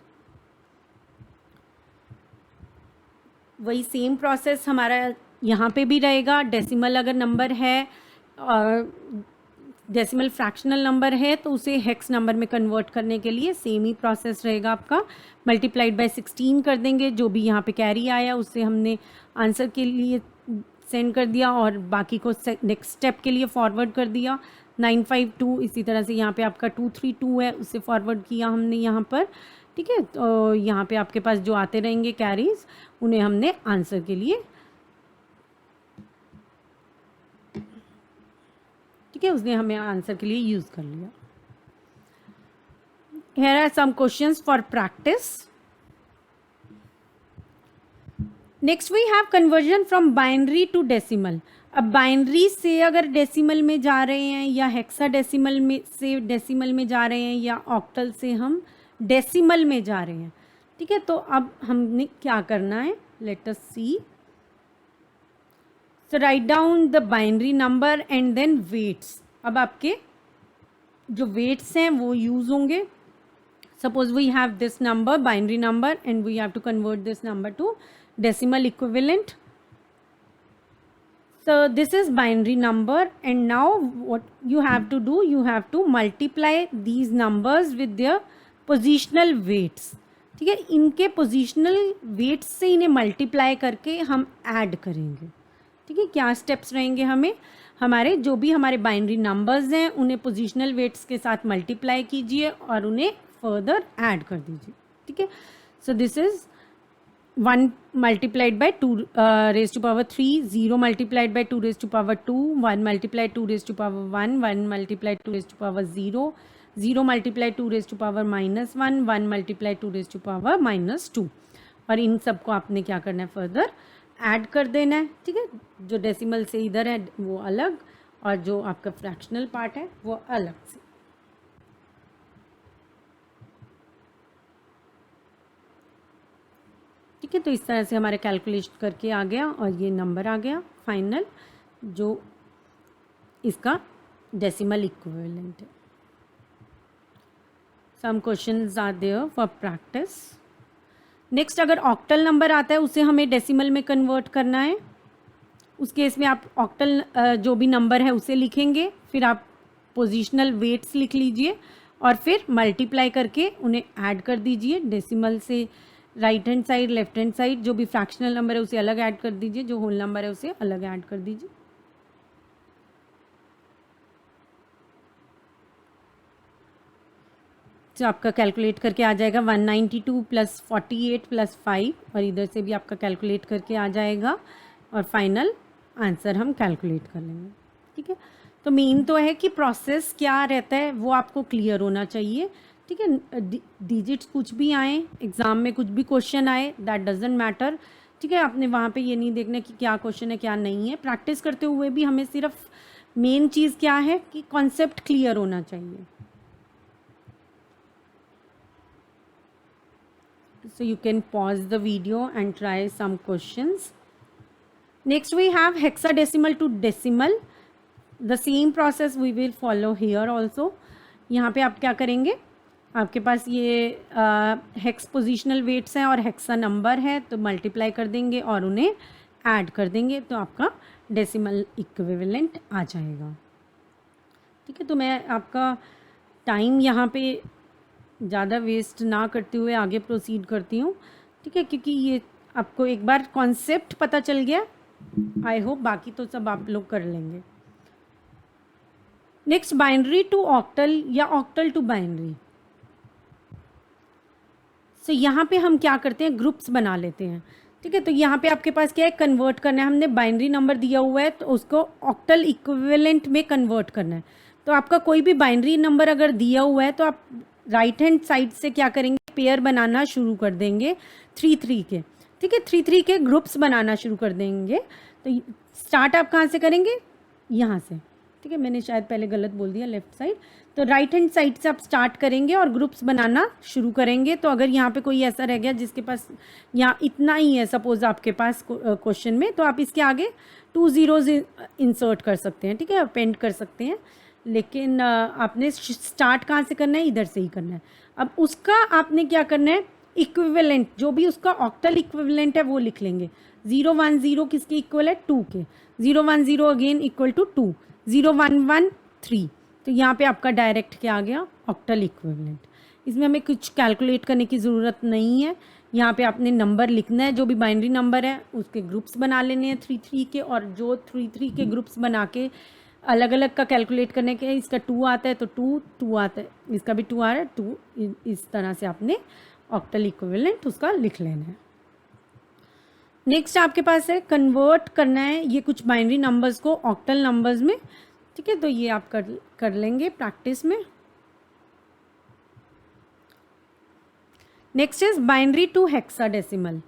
वही सेम प्रोसेस हमारा यहाँ पे भी रहेगा. डेसिमल अगर नंबर है, डेसिमल फ्रैक्शनल नंबर है, तो उसे हेक्स नंबर में कन्वर्ट करने के लिए सेम ही प्रोसेस रहेगा आपका. मल्टीप्लाइड बाय 16 कर देंगे, जो भी यहाँ पे कैरी आया उससे हमने आंसर के लिए सेंड कर दिया और बाकी को नेक्स्ट स्टेप के लिए फॉरवर्ड कर दिया. 952 इसी तरह से यहाँ पे आपका 232 है, उसे फॉरवर्ड किया हमने यहाँ पर. ठीक है, तो यहाँ पे आपके पास जो आते रहेंगे कैरीज, उन्हें हमने आंसर के लिए, ठीक है, उसने हमें आंसर के लिए यूज़ कर लिया. Here are some questions for practice. Next we have conversion from binary to decimal. अब बाइनरी से अगर डेसिमल में जा रहे हैं या हेक्साडेसिमल में से डेसिमल में जा रहे हैं या ऑक्टल से हम डेसिमल में जा रहे हैं. ठीक है, तो अब हमने क्या करना है, late us C. So write down the binary number and then weights. अब आपके जो weights हैं वो यूज़ होंगे. Suppose we have this number, binary number, and we have to convert this number to decimal equivalent. So this is binary number, and now what you have to do, you have to multiply these numbers with their positional weights. ठीक है, इनके positional weights से इन्हें multiply करके हम add करेंगे. ठीक है, क्या स्टेप्स रहेंगे, हमें हमारे जो भी हमारे बाइनरी नंबर्स हैं उन्हें पोजिशनल वेट्स के साथ मल्टीप्लाई कीजिए और उन्हें फर्दर ऐड कर दीजिए. ठीक है, so this is 1 multiplied by 2 raise to power 3, 0 multiplied by 2 raise to power 2, 1 multiplied 2 raise to power 1, 1 multiplied 2 raise to power 0, 0 multiplied 2 raise to power -1, 1 multiplied 2 raise to power -2. और इन सबको आपने क्या करना है, फर्दर ऐड कर देना है. ठीक है, जो डेसिमल से इधर है वो अलग और जो आपका फ्रैक्शनल पार्ट है वो अलग से. ठीक है, तो इस तरह से हमारे कैलकुलेट करके आ गया और ये नंबर आ गया फाइनल, जो इसका डेसिमल इक्विवेलेंट है. Some questions are there for practice. Next, अगर ऑक्टल नंबर आता है उसे हमें डेसिमल में कन्वर्ट करना है. उस केस में आप ऑक्टल जो भी नंबर है उसे लिखेंगे, फिर आप पोजिशनल वेट्स लिख लीजिए और फिर मल्टीप्लाई करके उन्हें ऐड कर दीजिए. डेसिमल से right hand side, left hand side, जो भी फ्रैक्शनल नंबर है उसे अलग ऐड कर दीजिए, जो होल नंबर है उसे अलग ऐड कर दीजिए. तो आपका कैलकुलेट करके आ जाएगा 192 + 48 + 5, और इधर से भी आपका कैलकुलेट करके आ जाएगा और फाइनल आंसर हम कैलकुलेट कर लेंगे. ठीक है, तो मेन तो है कि प्रोसेस क्या रहता है वो आपको क्लियर होना चाहिए. ठीक है, डिजिट्स कुछ भी आए, एग्ज़ाम में कुछ भी क्वेश्चन आए, दैट डजेंट मैटर. ठीक है, आपने वहाँ पे ये नहीं देखना कि क्या क्वेश्चन है क्या नहीं है. प्रैक्टिस करते हुए भी हमें सिर्फ मेन चीज़ क्या है कि कॉन्सेप्ट क्लियर होना चाहिए. So you can pause the video and try some questions. Next we have hexadecimal to decimal. The same process we will follow here also. यहाँ पे आप क्या करेंगे, आपके पास ये हेक्स पोजिशनल वेट्स हैं और हेक्सा नंबर है, तो मल्टीप्लाई कर देंगे और उन्हें ऐड कर देंगे, तो आपका डेसिमल इक्विवेलेंट आ जाएगा. ठीक है, तो मैं आपका टाइम यहाँ पे ज़्यादा वेस्ट ना करते हुए आगे प्रोसीड करती हूँ. ठीक है, क्योंकि ये आपको एक बार कॉन्सेप्ट पता चल गया, आई होप बाकी तो सब आप लोग कर लेंगे. नेक्स्ट बाइनरी टू ऑक्टल या ऑक्टल टू बाइनरी। सो यहाँ पे हम क्या करते हैं, ग्रुप्स बना लेते हैं। ठीक है, तो यहाँ पे आपके पास क्या है, कन्वर्ट करना है। हमने बाइनरी नंबर दिया हुआ है तो उसको ऑक्टल इक्विवेलेंट में कन्वर्ट करना है। तो आपका कोई भी बाइनरी नंबर अगर दिया हुआ है तो आप राइट हैंड साइड से क्या करेंगे, पेयर बनाना शुरू कर देंगे 3-3 के। ठीक है, 3-3 के ग्रुप्स बनाना शुरू कर देंगे। तो स्टार्ट आप कहाँ से करेंगे, यहाँ से। ठीक है, मैंने शायद पहले गलत बोल दिया, लेफ्ट साइड। तो राइट हैंड साइड से आप स्टार्ट करेंगे और ग्रुप्स बनाना शुरू करेंगे। तो अगर यहाँ पे कोई ऐसा रह गया जिसके पास यहाँ इतना ही है सपोज आपके पास क्वेश्चन में, तो आप इसके आगे 2 zeros इंसर्ट कर सकते हैं। ठीक है, अपेंड कर सकते हैं, लेकिन आपने स्टार्ट कहाँ से करना है, इधर से ही करना है। अब उसका आपने क्या करना है, इक्विवेलेंट जो भी उसका ऑक्टल इक्विवेलेंट है वो लिख लेंगे। 010 किसके इक्वल है, 2 के। 010 अगेन इक्वल टू 2, 011 3। तो यहाँ पे आपका डायरेक्ट क्या आ गया, ऑक्टल इक्विवेलेंट। इसमें हमें कुछ कैलकुलेट करने की ज़रूरत नहीं है। यहाँ पे आपने नंबर लिखना है, जो भी बाइनरी नंबर है उसके ग्रुप्स बना लेने हैं 3-3 के, और जो 3-3 के ग्रुप्स बना के अलग अलग का कैलकुलेट करने के, इसका 2 आता है तो 2 आता है, इसका भी 2 आ रहा है 2, इस तरह से आपने ऑक्टल इक्विवेलेंट उसका लिख लेना है। नेक्स्ट आपके पास है कन्वर्ट करना है ये कुछ बाइनरी नंबर्स को ऑक्टल नंबर्स में। ठीक है, तो ये आप कर लेंगे प्रैक्टिस में। Next is binary to hexadecimal.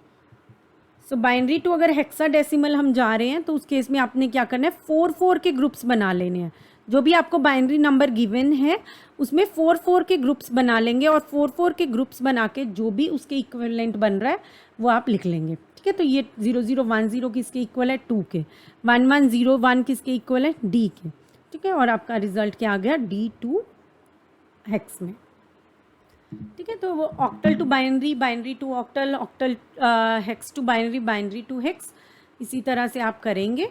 So binary to अगर हेक्साडेसिमल हम जा रहे हैं तो उस केस में आपने क्या करना है, 4-4 के ग्रुप्स बना लेने हैं। जो भी आपको बाइनरी नंबर गिवन है उसमें 4-4 के ग्रुप्स बना लेंगे, और 4-4 के ग्रुप्स बना के जो भी उसके इक्विवेलेंट बन रहा है वो आप लिख लेंगे। ठीक है, तो ये 0010 किसके इक्वल है, 2 के। 1101 किसके इक्वल है, D के। ठीक है, और आपका रिजल्ट क्या आ गया, D2 हेक्स में। ठीक है, तो वो octal to binary, binary to octal, octal hex to binary, binary to hex, इसी तरह से आप करेंगे।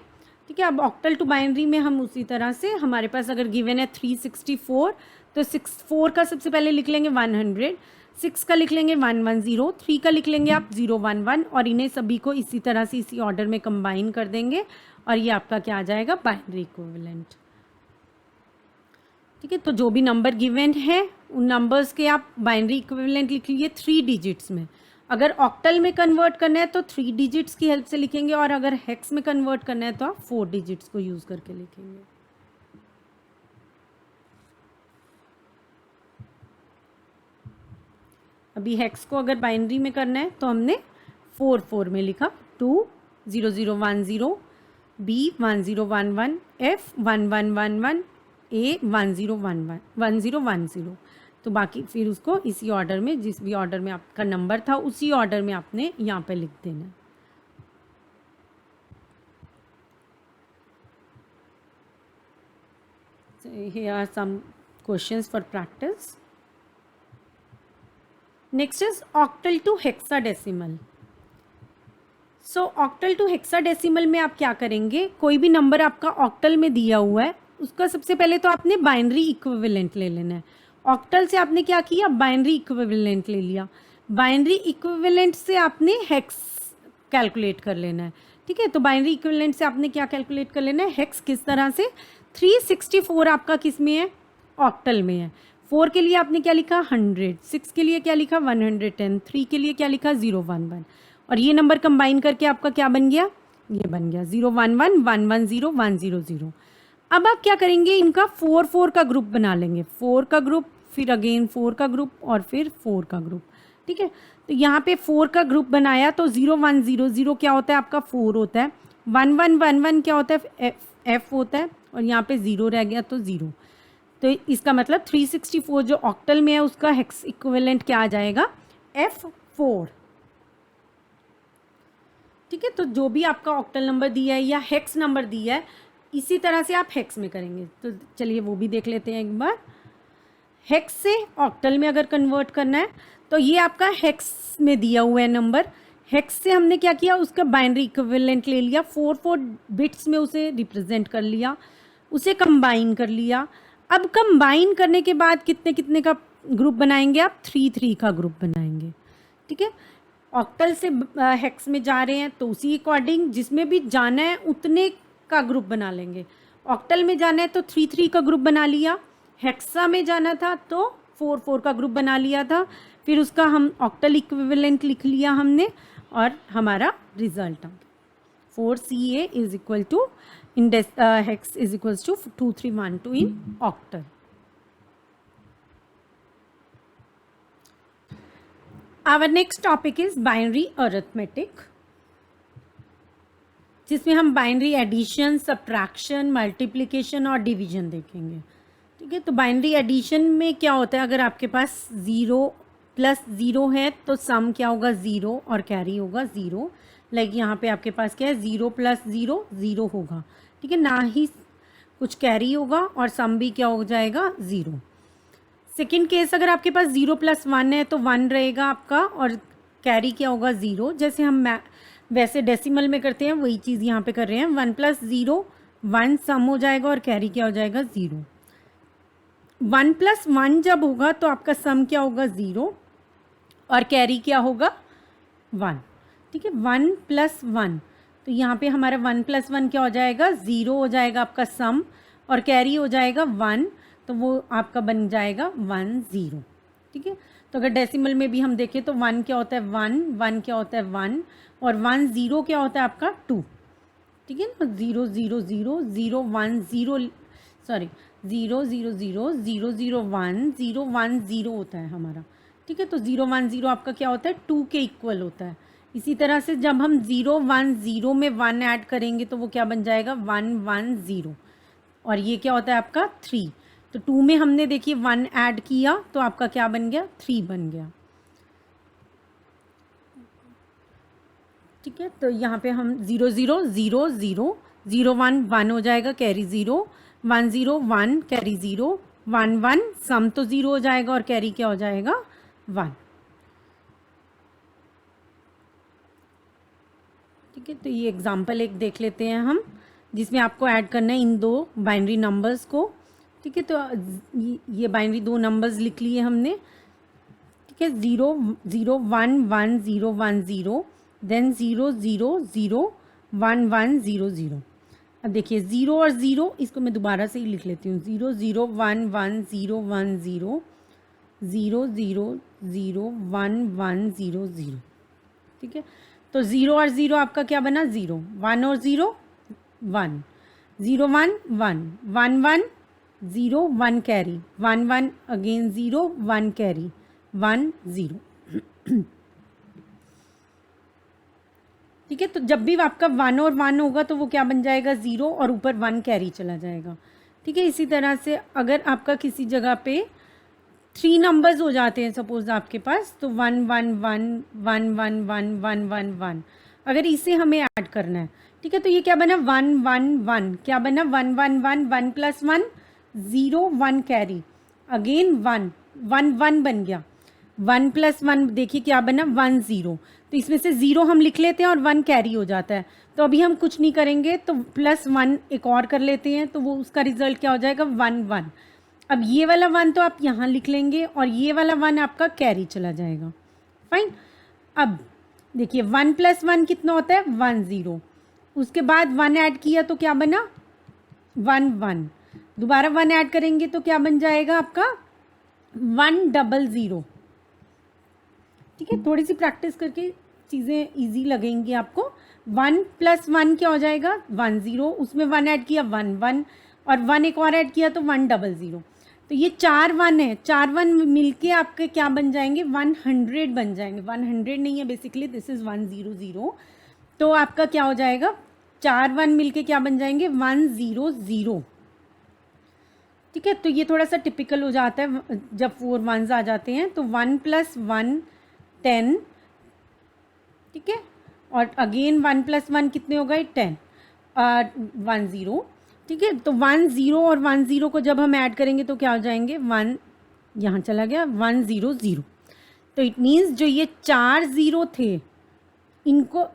ठीक है, अब ऑक्टल टू बाइनरी में हम उसी तरह से, हमारे पास अगर गिवन है 364 तो 4 का सबसे पहले लिख लेंगे 100, 6 का लिख लेंगे 110, 3 का लिख लेंगे आप 011, और इन्हें सभी को इसी तरह से इसी ऑर्डर में कंबाइन कर देंगे, और ये आपका क्या आ जाएगा, बाइनरी इक्विवेलेंट। ठीक है, तो जो भी नंबर गिवन है उन नंबर्स के आप बाइनरी इक्विवेलेंट लिख लीजिए 3 डिजिट्स में। अगर ऑक्टल में कन्वर्ट करना है तो 3 डिजिट्स की हेल्प से लिखेंगे, और अगर हेक्स में कन्वर्ट करना है तो आप 4 डिजिट्स को यूज़ करके लिखेंगे। अभी हेक्स को अगर बाइनरी में करना है तो हमने 4-4 में लिखा, 2 0010, B 1011, F 1111, A 1010। तो बाकी फिर उसको इसी ऑर्डर में, जिस भी ऑर्डर में आपका नंबर था उसी ऑर्डर में आपने यहाँ पे लिख देना। So here are some questions for practice. Next is octal to hexadecimal. So octal to hexadecimal में आप क्या करेंगे, कोई भी नंबर आपका ऑक्टल में दिया हुआ है उसका सबसे पहले तो आपने बाइनरी इक्विवेलेंट ले लेना है। ऑक्टल से आपने क्या किया, बाइनरी इक्विवेलेंट ले लिया। बाइनरी इक्विवेलेंट से आपने हेक्स कैलकुलेट कर लेना है। ठीक है, तो बाइनरी इक्विवेलेंट से आपने क्या कैलकुलेट कर लेना है, हेक्स। किस तरह से, 364 आपका किस में है, ऑक्टल में है। 4 के लिए आपने क्या लिखा, 100, 6 के लिए क्या लिखा, 110, 3 के लिए क्या लिखा, 011, और ये नंबर कंबाइन करके आपका क्या बन गया, ये बन गया 011 110 100। अब आप क्या करेंगे, इनका 4-4 का ग्रुप बना लेंगे। 4 का ग्रुप, फिर अगेन 4 का ग्रुप, और फिर 4 का ग्रुप। ठीक है, तो यहाँ पे 4 का ग्रुप बनाया तो 0100 क्या होता है आपका, 4 होता है। 1111 क्या होता है, F होता है, और यहाँ पे 0 रह गया तो 0। तो इसका मतलब 364 जो ऑक्टल में है उसका हेक्स इक्विवेलेंट क्या आ जाएगा, F4। ठीक है, तो जो भी आपका ऑक्टल नंबर दिया है या हेक्स नंबर दिया है इसी तरह से आप हेक्स में करेंगे। तो चलिए वो भी देख लेते हैं एक बार। हेक्स से ऑक्टल में अगर कन्वर्ट करना है तो ये आपका हेक्स में दिया हुआ है नंबर। हेक्स से हमने क्या किया, उसका बाइनरी इक्विवेलेंट ले लिया, 4-4 बिट्स में उसे रिप्रेजेंट कर लिया, उसे कंबाइन कर लिया। अब कंबाइन करने के बाद कितने कितने का ग्रुप बनाएंगे आप, 3-3 का ग्रुप बनाएंगे। ठीक है, ऑक्टल से हेक्स में जा रहे हैं तो उसी अकॉर्डिंग जिसमें भी जाना है उतने का ग्रुप बना लेंगे, ऑक्टल में जाना है तो 3 का ग्रुप बना लिया, हेक्सा में जाना था तो 4 का ग्रुप बना लिया था, फिर उसका हम ऑक्टल इक्विवेलेंट लिख लिया हमने और हमारा रिजल्ट आ गया 4Ca is equal to in hex is equals to 2312 in octal. Our next topic is binary arithmetic, जिसमें हम बाइनरी एडिशन, सब्ट्रैक्शन, मल्टीप्लिकेशन और डिवीजन देखेंगे। ठीक है, तो बाइनरी एडिशन में क्या होता है, अगर आपके पास 0 + 0 है तो सम क्या होगा 0 और कैरी होगा 0। लाइक यहाँ पे आपके पास क्या है 0 + 0 0 होगा। ठीक है, ना ही कुछ कैरी होगा और सम भी क्या हो जाएगा 0। सेकेंड केस, अगर आपके पास 0 + 1 है तो 1 रहेगा आपका और कैरी क्या होगा 0। जैसे हम वैसे डेसिमल में करते हैं वही चीज़ यहाँ पे कर रहे हैं। 1 + 0 1 सम हो जाएगा और कैरी क्या हो जाएगा 0। 1 + 1 जब होगा तो आपका सम क्या होगा 0 और कैरी क्या होगा 1। ठीक है, 1 + 1 तो यहाँ पे हमारा 1 + 1 क्या हो जाएगा 0 हो जाएगा आपका सम और कैरी हो जाएगा 1, तो वो आपका बन जाएगा 1 0। ठीक है, तो अगर डेसिमल में भी हम देखें तो 1 क्या होता है 1, 1 क्या होता है 1 और 1 0 क्या होता है आपका 2। ठीक है ना, 0 0 0 0 1 0 सॉरी 0 0 0 0 0 1 0 1 0 होता है हमारा। ठीक है, तो 0 1 0 आपका क्या होता है 2 के इक्वल होता है। इसी तरह से जब हम 0 1 0 में 1 ऐड करेंगे तो वो क्या बन जाएगा 1 1 0 और ये क्या होता है आपका 3। तो 2 में हमने देखिए 1 ऐड किया तो आपका क्या बन गया 3 बन गया। ठीक है, तो यहाँ पे हम 0 0 0 0 0 1 1 हो जाएगा कैरी 0, 1 0 1 कैरी 0, 1 1 सम तो 0 हो जाएगा और कैरी क्या हो जाएगा 1। ठीक है, तो ये एग्जांपल एक देख लेते हैं हम, जिसमें आपको ऐड करना है इन दो बाइनरी नंबर्स को। ठीक है, तो ये बाइनरी 2 नंबर्स लिख लिए हमने। ठीक है, 0 0 1 1 0 1 0 देन 0 0 0 1 1 0 0। अब देखिए 0 और 0 इसको मैं दोबारा से ही लिख लेती हूँ। 0 0 1 1 0 1 0 0 0 0 1 1 0 0। ठीक है, तो 0 और 0 आपका क्या बना 0, 1 और 0 1, 0 1 1 1 1 0 1 कैरी, 1 1 अगेन 0 1 कैरी 1 0। ठीक है, तो जब भी आपका 1 और 1 होगा तो वो क्या बन जाएगा 0 और ऊपर 1 कैरी चला जाएगा। ठीक है, इसी तरह से अगर आपका किसी जगह पे 3 नंबर्स हो जाते हैं सपोज आपके पास, तो 1 1 1 1 1 1 1 1 1, अगर इसे हमें ऐड करना है। ठीक है, तो ये क्या बना 1 1 1 क्या बना 1 1 1 1 + 1 0 1 कैरी अगेन 1 1 1 बन गया। 1 + 1 देखिए क्या बना 1 0, तो इसमें से 0 हम लिख लेते हैं और 1 कैरी हो जाता है। तो अभी हम कुछ नहीं करेंगे तो +1 एक और कर लेते हैं, तो वो उसका रिजल्ट क्या हो जाएगा 1 1। अब ये वाला 1 तो आप यहाँ लिख लेंगे और ये वाला 1 आपका कैरी चला जाएगा। फाइन, अब देखिए 1 + 1 कितना होता है 1 0, उसके बाद 1 ऐड किया तो क्या बना 1 1, दोबारा 1 ऐड करेंगे तो क्या बन जाएगा आपका 1 0 0। ठीक है, थोड़ी सी प्रैक्टिस करके चीज़ें इजी लगेंगी आपको। 1 + 1 क्या हो जाएगा 1 0, उसमें 1 ऐड किया 1 1 और 1 एक और ऐड किया तो 1 0 0। तो ये 4 1 है, 4 1 मिलके आपके क्या बन जाएंगे 100 बन जाएंगे। 100 नहीं है बेसिकली, दिस इज़ 1 0 0। तो आपका क्या हो जाएगा 4 1 मिलके क्या बन जाएंगे 1 0 0। ठीक है, तो ये थोड़ा सा टिपिकल हो जाता है जब 4 1s आ जाते हैं। तो 1 + 1 10। ठीक है, और अगेन 1 + 1 कितने हो गए 10 1 0। ठीक है, तो 1 0 और 1 0 को जब हम ऐड करेंगे तो क्या हो जाएंगे 1 यहाँ चला गया 1 0 0। तो इट मीन्स जो ये 4 0 थे इनको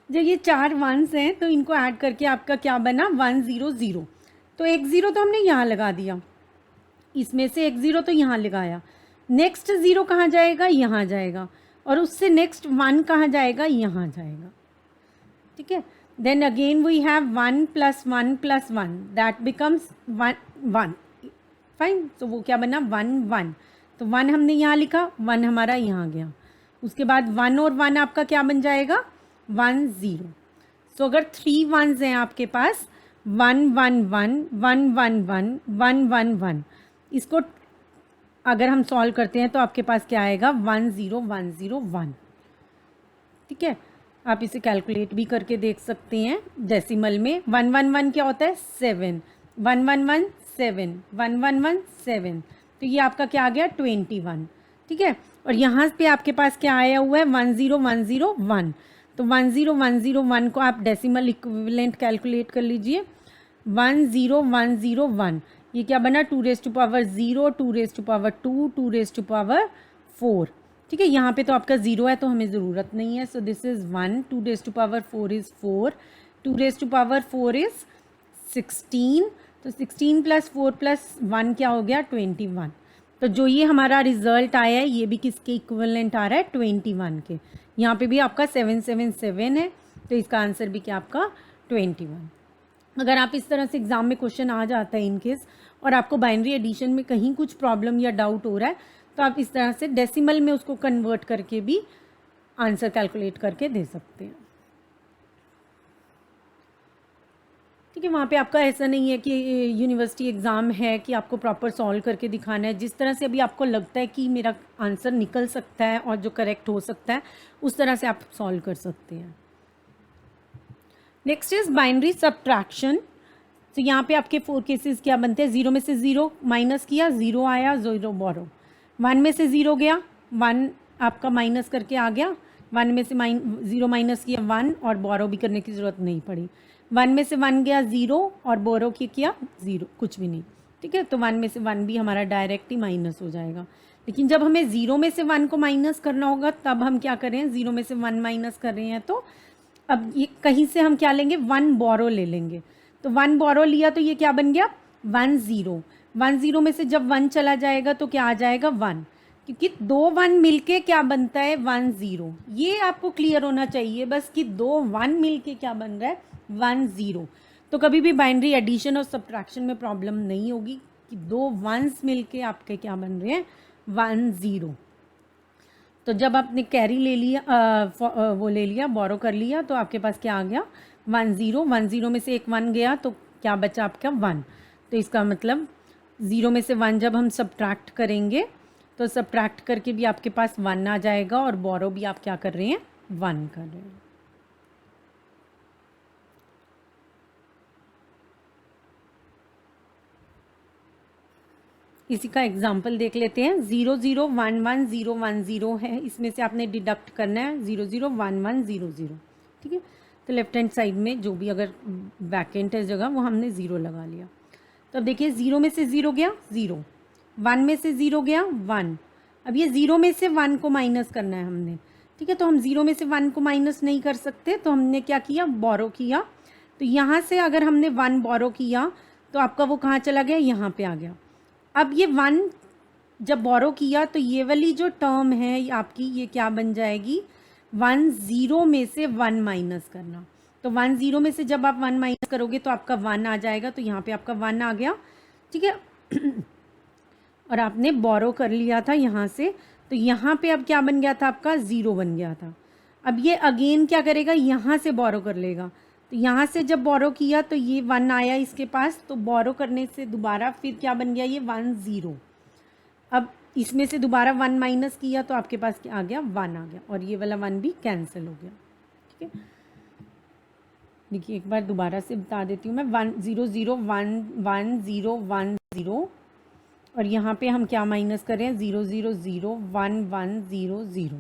जो ये 4 1s हैं तो इनको ऐड करके आपका क्या बना 1 0 0। तो एक 0 तो हमने यहाँ लगा दिया, इसमें से एक 0 तो यहाँ लगाया, नेक्स्ट 0 कहाँ जाएगा यहाँ जाएगा और उससे नेक्स्ट 1 कहाँ जाएगा यहाँ जाएगा। ठीक है, then again we have 1 plus 1 plus 1, that becomes 1 fine. तो वो क्या बना 1 1. तो 1 हमने यहाँ लिखा, 1 हमारा यहाँ गया. उसके बाद 1 और 1 आपका क्या बन जाएगा 1 0. सो अगर 3 1s हैं आपके पास 1 1 1 1 1 1 1 1 1, इसको अगर हम सॉल्व करते हैं तो आपके पास क्या आएगा 1 0 1 0 1. ठीक है, आप इसे कैलकुलेट भी करके देख सकते हैं डेसिमल में. 1 1 1 क्या होता है 7, 1 1 1 7, 1 1 1 7. तो ये आपका क्या आ गया 21. ठीक है, और यहाँ पे आपके पास क्या आया हुआ है 1 0 1 0 1. तो 1 0 1 0 1 को आप डेसिमल इक्विवेलेंट कैलकुलेट कर लीजिए. 1 0 1 0 1, ये क्या बना 2 raised to power 0, 2 raised to power 2, 2 raised to power 4. ठीक है, यहाँ पे तो आपका 0 है तो हमें ज़रूरत नहीं है. So this is 1, 2 raised to power 4 is 4, 2 raised to power 4 is 16. तो 16 प्लस 4 प्लस 1 क्या हो गया 21. तो जो ये हमारा रिजल्ट आया है ये भी किसके इक्विवेलेंट आ रहा है 21 के. यहाँ पे भी आपका 777 है, तो इसका आंसर भी क्या आपका 21. अगर आप इस तरह से एग्ज़ाम में क्वेश्चन आ जाता है इन केस और आपको बाइनरी एडिशन में कहीं कुछ प्रॉब्लम या डाउट हो रहा है तो आप इस तरह से डेसिमल में उसको कन्वर्ट करके भी आंसर कैलकुलेट करके दे सकते हैं. ठीक है, वहाँ पे आपका ऐसा नहीं है कि यूनिवर्सिटी एग्ज़ाम है कि आपको प्रॉपर सॉल्व करके दिखाना है. जिस तरह से अभी आपको लगता है कि मेरा आंसर निकल सकता है और जो करेक्ट हो सकता है उस तरह से आप सॉल्व कर सकते हैं. Next is binary subtraction. तो यहाँ पे आपके 4 केसेस क्या बनते हैं. 0 में से 0 माइनस किया 0 आया, 0 बोरो. 1 में से 0 गया 1 आपका माइनस करके आ गया. 1 में से 0 माइनस किया 1 और बोरो भी करने की ज़रूरत नहीं पड़ी. 1 में से 1 गया 0 और बोरो किया 0, कुछ भी नहीं. ठीक है, तो 1 में से 1 भी हमारा डायरेक्ट ही माइनस हो जाएगा. लेकिन जब हमें 0 में से 1 को माइनस करना होगा तब हम क्या करें 0 में से 1 माइनस कर रहे हैं तो अब ये कहीं से हम क्या लेंगे 1 बोरो ले लेंगे. तो 1 बोरो लिया तो ये क्या बन गया 1 0. 1 0 में से जब 1 चला जाएगा तो क्या आ जाएगा 1, क्योंकि 2 1 मिलके क्या बनता है 1 0. ये आपको क्लियर होना चाहिए बस कि 2 1 मिलके क्या बन रहा है 1 0. तो कभी भी बाइनरी एडिशन और सब्ट्रैक्शन में प्रॉब्लम नहीं होगी कि 2 1s मिलके आपके क्या बन रहे हैं 1 0. तो जब आपने कैरी ले लिया वो ले लिया बोरो कर लिया तो आपके पास क्या आ गया 1 0. 1 0 में से एक 1 गया तो क्या बचा आपका 1. तो इसका मतलब 0 में से 1 जब हम सब्ट्रैक्ट करेंगे तो सब्ट्रैक्ट करके भी आपके पास 1 आ जाएगा और बोरो भी आप क्या कर रहे हैं 1 कर रहे हैं. इसी का एग्जाम्पल देख लेते हैं. 0 0 1 1 0 1 0 है, इसमें से आपने डिडक्ट करना है 0 0 1 1 0 0. ठीक है, तो लेफ्ट हैंड साइड में जो भी अगर वैकेंट है जगह वो हमने 0 लगा लिया. तो अब देखिए 0 में से 0 गया 0, 1 में से 0 गया 1. अब ये 0 में से 1 को माइनस करना है हमने. ठीक है, तो हम 0 में से 1 को माइनस नहीं कर सकते तो हमने क्या किया बोरो किया. तो यहाँ से अगर हमने 1 बोरो किया तो आपका वो कहाँ चला गया यहाँ पे आ गया. अब ये 1 जब बोरो किया तो ये वाली जो टर्म है आपकी ये क्या बन जाएगी 1 0 में से 1 माइनस करना. तो 1 0 में से जब आप 1 माइनस करोगे तो आपका 1 आ जाएगा. तो यहाँ पे आपका 1 आ गया. ठीक है, और आपने बोरो कर लिया था यहाँ से तो यहाँ पे अब क्या बन गया था आपका 0 बन गया था. अब ये अगेन क्या करेगा यहाँ से बोरो कर लेगा. तो यहाँ से जब बोरो किया तो ये 1 आया इसके पास, तो बोरो करने से दोबारा फिर क्या बन गया ये 1 0. अब इसमें से दोबारा 1 माइनस किया तो आपके पास क्या आ गया 1 आ गया और ये वाला 1 भी कैंसिल हो गया. ठीक है, देखिए एक बार दोबारा से बता देती हूँ मैं. 1 0 0 1 1 0 1 0 और यहाँ पे हम क्या माइनस कर रहे हैं 0 0 0 1 1 0 0.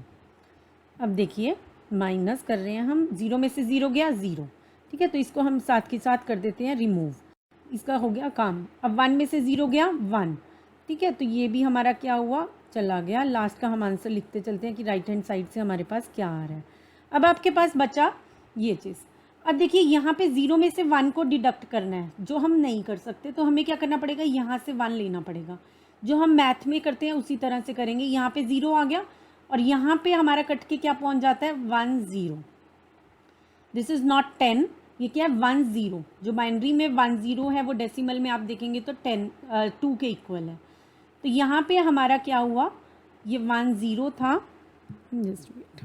अब देखिए माइनस कर रहे हैं हम, 0 में से 0 गया 0. ठीक है, तो इसको हम साथ के साथ कर देते हैं रिमूव. इसका हो गया काम. अब 1 में से 0 गया 1. ठीक है, तो ये भी हमारा क्या हुआ चला गया. लास्ट का हम आंसर लिखते चलते हैं कि राइट हैंड साइड से हमारे पास क्या आ रहा है. अब आपके पास बचा ये चीज़. अब देखिए यहाँ पे 0 में से 1 को डिडक्ट करना है जो हम नहीं कर सकते. तो हमें क्या करना पड़ेगा यहाँ से 1 लेना पड़ेगा. जो हम मैथ में करते हैं उसी तरह से करेंगे. यहाँ पे 0 आ गया और यहाँ पे हमारा कट के क्या पहुँच जाता है 1 0. दिस इज़ नॉट 10, ये क्या है 10, जो बाइनरी में 10 है वो डेसिमल में आप देखेंगे तो 2 के इक्वल है। तो यहाँ पे हमारा क्या हुआ, ये 10 था, जस्ट वेट,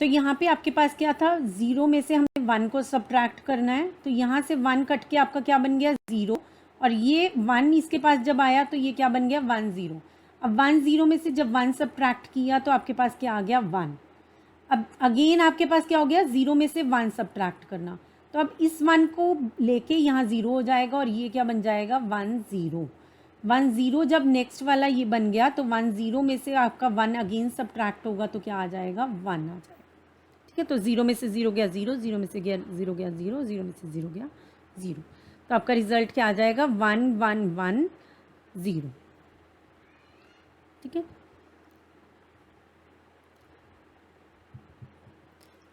तो यहाँ पे आपके पास क्या था, 0 में से हमें 1 को सब्ट्रैक्ट करना है, तो यहाँ से 1 कट के आपका क्या बन गया 0, और ये 1 इसके पास जब आया तो ये क्या बन गया 10। अब 10 में से जब 1 सब्ट्रैक्ट किया तो आपके पास क्या आ गया 1। अब अगेन आपके पास क्या हो गया, 0 में से 1 सब्ट्रैक्ट करना, तो अब इस 1 को लेके यहाँ 0 हो जाएगा और ये क्या बन जाएगा 10 जब नेक्स्ट वाला ये बन गया तो 10 में से आपका 1 अगेन सब्ट्रैक्ट होगा तो क्या आ जाएगा 1 आ जाएगा। ठीक है, तो 0 में से 0 गया 0, 0 में से गया 0 गया 0, 0 में से 0 गया 0, तो आपका रिजल्ट क्या आ जाएगा 1 1 1 0। ठीक है,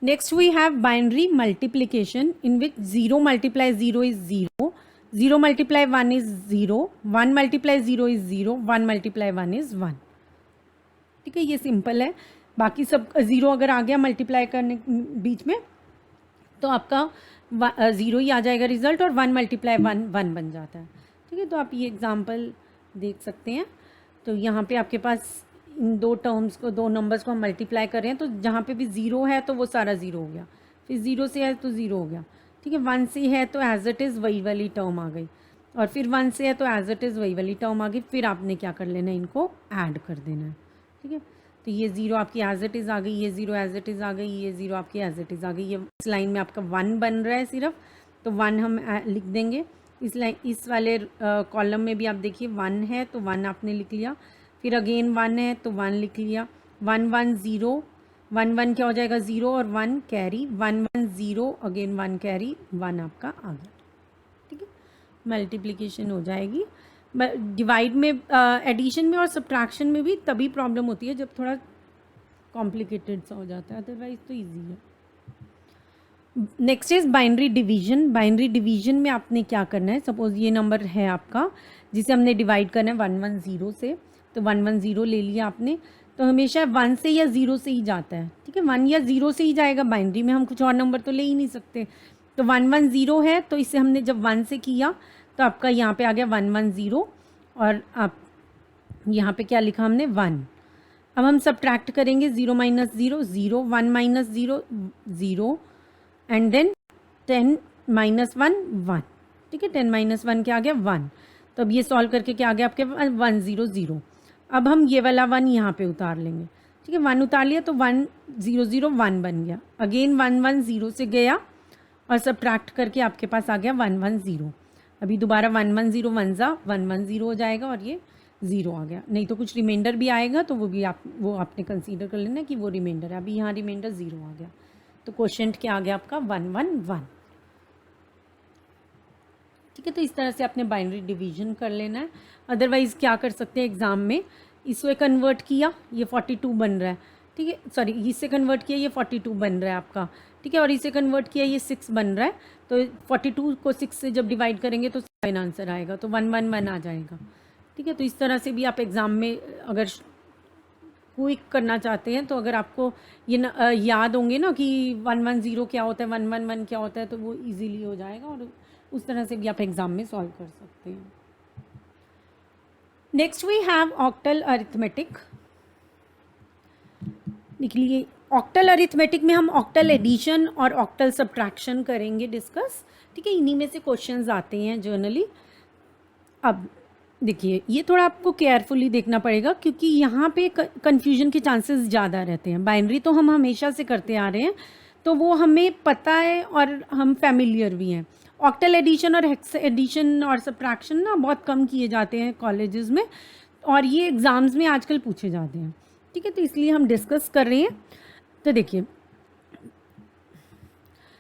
next we have binary multiplication in which 0 multiply 0 is 0, 0 multiply 1 is 0, 1 multiply 0 is 0, 1 multiply 1 is 1। ठीक है, ये सिंपल है, बाकी सब 0 अगर आ गया मल्टीप्लाई करने बीच में तो आपका 0 ही आ जाएगा रिजल्ट, और 1 मल्टीप्लाई 1 1 बन जाता है। ठीक है, तो आप ये एग्जांपल देख सकते हैं। तो यहाँ पे आपके पास इन दो टर्म्स को, दो नंबर्स को हम मल्टीप्लाई कर रहे हैं, तो जहाँ पे भी 0 है तो वो सारा 0 हो गया, फिर 0 से है तो 0 हो गया। ठीक है, 1 से है तो एज इट इज़ वही वाली टर्म आ गई, और फिर 1 से है तो एज इट इज़ वही वाली टर्म आ गई, फिर आपने क्या कर लेना है, इनको ऐड कर देना है। ठीक है, तो ये 0 आपकी एज इट इज़ आ गई, ये 0 एज इट इज़ आ गई, ये 0 आपकी एज इट इज़ आ गई, ये इस लाइन में आपका 1 बन रहा है सिर्फ, तो 1 हम लिख देंगे। इस लाइन, इस वाले कॉलम में भी आप देखिए 1 है तो 1 आपने लिख लिया, फिर अगेन 1 है तो 1 लिख लिया, 1 1 0, 1 1 क्या हो जाएगा 0 और 1 कैरी, 1 1 0 अगेन 1 कैरी, 1 आपका आ गया। ठीक है, मल्टीप्लिकेशन हो जाएगी। डिवाइड में, एडिशन में और सब्ट्रैक्शन में भी तभी प्रॉब्लम होती है जब थोड़ा कॉम्प्लिकेटेड सा हो जाता है, अदरवाइज तो ईजी है। Next is binary division. Binary division में आपने क्या करना है, सपोज ये नंबर है आपका जिसे हमने डिवाइड करना है 110 से, तो 110 ले लिया आपने, तो हमेशा 1 से या 0 से ही जाता है। ठीक है, 1 या 0 से ही जाएगा, बाइनरी में हम कुछ और नंबर तो ले ही नहीं सकते। तो 110 है तो इसे हमने जब 1 से किया तो आपका यहाँ पे आ गया 110, और आप यहाँ पे क्या लिखा हमने 1। अब हम सब्ट्रैक्ट करेंगे 0 minus 0 0, 1 minus 0 0, and then 10 minus 1 1। ठीक है, 10 माइनस 1 क्या आ गया 1। तो अब ये सॉल्व करके क्या आ गया आपके 1 0 0। अब हम ये वाला 1 यहाँ पे उतार लेंगे। ठीक है, 1 उतार लिया तो 1 0 0 1 बन गया, अगेन 1 1 0 से गया और सब्ट्रैक्ट करके आपके पास आ गया 1 1 0। अभी दोबारा 1 1 0 1 ज़ा 1 1 0 हो जाएगा और ये 0 आ गया, नहीं तो कुछ रिमाइंडर भी आएगा तो वो आपने कंसीडर कर लेना कि वो रिमाइंडर है। अभी यहाँ रिमाइंडर 0 आ गया, तो क्वोशिएंट क्या आ गया आपका 1 1 1। ठीक है, तो इस तरह से आपने बाइनरी डिवीजन कर लेना है। अदरवाइज़ क्या कर सकते हैं, एग्ज़ाम में इसको कन्वर्ट किया, ये 42 बन रहा है। ठीक है, सॉरी, इससे कन्वर्ट किया, ये 42 बन रहा है आपका। ठीक है, और इसे कन्वर्ट किया, ये 6 बन रहा है, तो 42 को 6 से जब डिवाइड करेंगे तो 7 आंसर आएगा, तो 1 1 1 आ जाएगा। ठीक है, तो इस तरह से भी आप एग्ज़ाम में अगर क्विक करना चाहते हैं तो अगर आपको ये याद होंगे ना कि 1 1 0 क्या होता है, 1 1 1 क्या होता है, तो वो इजीली हो जाएगा और उस तरह से भी आप एग्ज़ाम में सॉल्व कर सकते हैं। Next we have octal arithmetic. निकलिए, ऑक्टल अरिथमेटिक में हम ऑक्टल एडिशन और ऑक्टल सब्ट्रैक्शन करेंगे डिस्कस। ठीक है, इन्हीं में से क्वेश्चंस आते हैं जनरली। अब देखिए, ये थोड़ा आपको केयरफुली देखना पड़ेगा क्योंकि यहाँ पे कन्फ्यूजन के चांसेस ज़्यादा रहते हैं। बाइनरी तो हम हमेशा से करते आ रहे हैं तो वो हमें पता है और हम फैमिलियर भी हैं। ऑक्टल एडिशन और हेक्स एडिशन और सब्ट्रैक्शन ना बहुत कम किए जाते हैं कॉलेजेस में, और ये एग्ज़ाम्स में आजकल पूछे जाते हैं। ठीक है, तो इसलिए हम डिस्कस कर रहे हैं। तो देखिए,